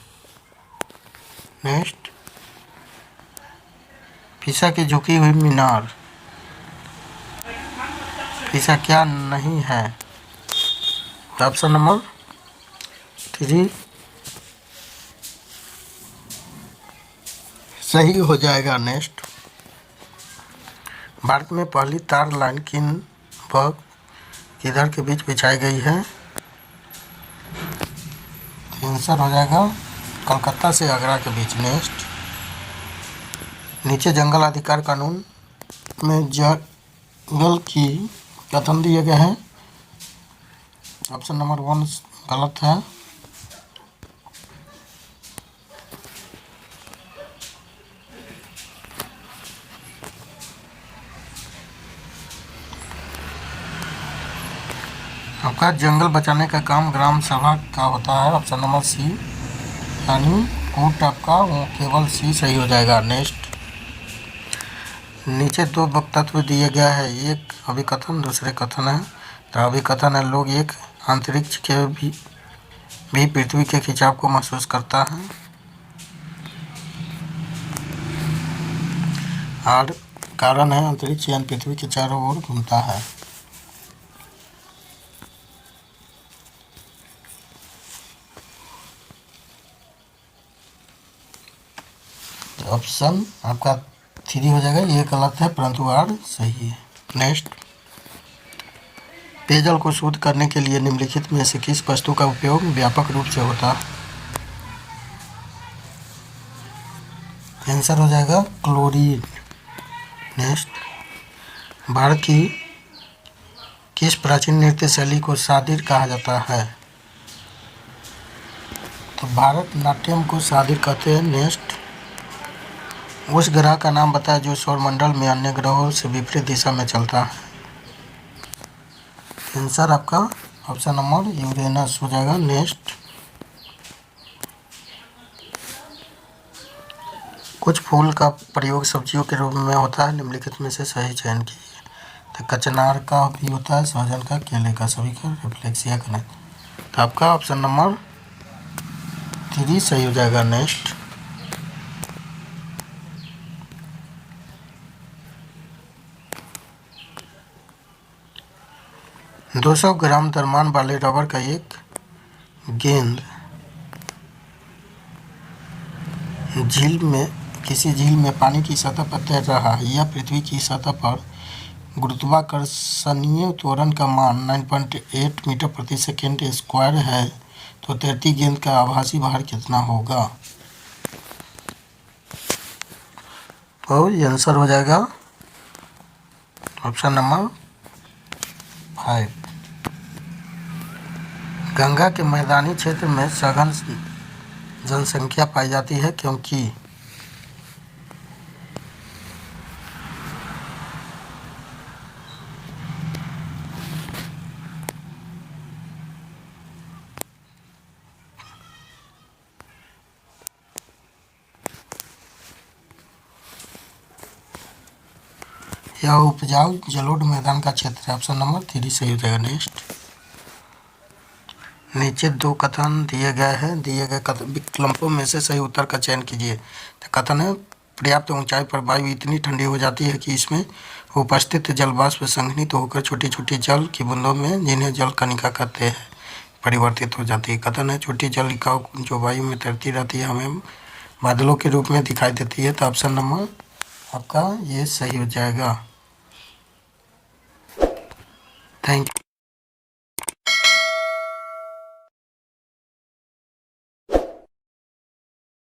नेक्स्ट, पीसा की झुकी हुई मीनार, पीसा क्या नहीं है? ऑप्शन नंबर 3 सही हो जाएगा। नेक्स्ट, भारत में पहली तार लाइन किन व किधर के बीच बिछाई गई है? आंसर हो जाएगा कलकत्ता से आगरा के बीच। नेक्स्ट, नीचे जंगल अधिकार कानून में जंगल की कथन दिए गए हैं। ऑप्शन नंबर 1 गलत है। आपका जंगल बचाने का काम ग्राम सभा का होता है। ऑप्शन नंबर सी, यानी कूट आपका वो केवल सी सही हो जाएगा। नेक्स्ट, नीचे 2 वक्तव्य दिए गया है, एक अभिकथन दूसरे कथन है। तो अभिकथन है, लोग एक अंतरिक्ष के भी पृथ्वी के खिंचाव को महसूस करता है। और कारण है, अंतरिक्ष यानी पृथ्वी के चारों ओर घूमता है। तो ऑप्शन आपका 3 हो जाएगा, ये गलत है परंतु आर सही है। नेक्स्ट, पेयजल को शुद्ध करने के लिए निम्नलिखित में से किस वस्तु का उपयोग व्यापक रूप से होता है? आंसर हो जाएगा क्लोरीन। नेक्स्ट, भारत की किस प्राचीन नृत्य शैली को सादिर कहा जाता है? तो भारत नाट्यम को सादिर कहते हैं। नेक्स्ट, उस ग्रह का नाम बताएं जो सौरमंडल में अन्य ग्रहों से विपरीत दिशा में चलता है। आंसर आपका ऑप्शन नंबर यूरेनस हो जाएगा। नेक्स्ट, कुछ फूल का प्रयोग सब्जियों के रूप में होता है, निम्नलिखित में से सही चयन कीजिए। तो कचनार का भी होता है, सहजन का, केले का, सभी का रिफ्लेक्सिया का नहीं। तो आपका ऑप्शन नंबर 3 सही हो जाएगा। नेक्स्ट, दो 200 ग्राम द्रव्यमान वाले रबर का एक गेंद किसी झील में पानी की सतह पर तैर रहा है, यह पृथ्वी की सतह पर गुरुत्वाकर्षणीय त्वरण का मान 9.8 मीटर प्रति सेकेंड स्क्वायर है, तो तैरती गेंद का आभासी भार कितना होगा? तो ये आंसर हो जाएगा ऑप्शन नंबर 5। गंगा के मैदानी क्षेत्र में सघन जनसंख्या पाई जाती है क्योंकि यह उपजाऊ जलोढ़ मैदान का क्षेत्र है। ऑप्शन नंबर 3 सही हो जाएगा। नेक्स्ट, नीचे दो कथन दिए गए हैं, दिए गए विकल्पों में से सही उत्तर का चयन कीजिए। तो कथन है, पर्याप्त ऊंचाई पर वायु इतनी ठंडी हो जाती है कि इसमें उपस्थित जल वाष्प संघनित होकर छोटी छोटी जल की बूंदों में, जिन्हें जल कणिका कहते हैं, परिवर्तित हो जाती है। कथन है, छोटी जलिकाओं जो वायु में तैरती रहती है हमें बादलों के रूप में दिखाई देती है। तो ऑप्शन नंबर आपका ये सही हो जाएगा। Thank you.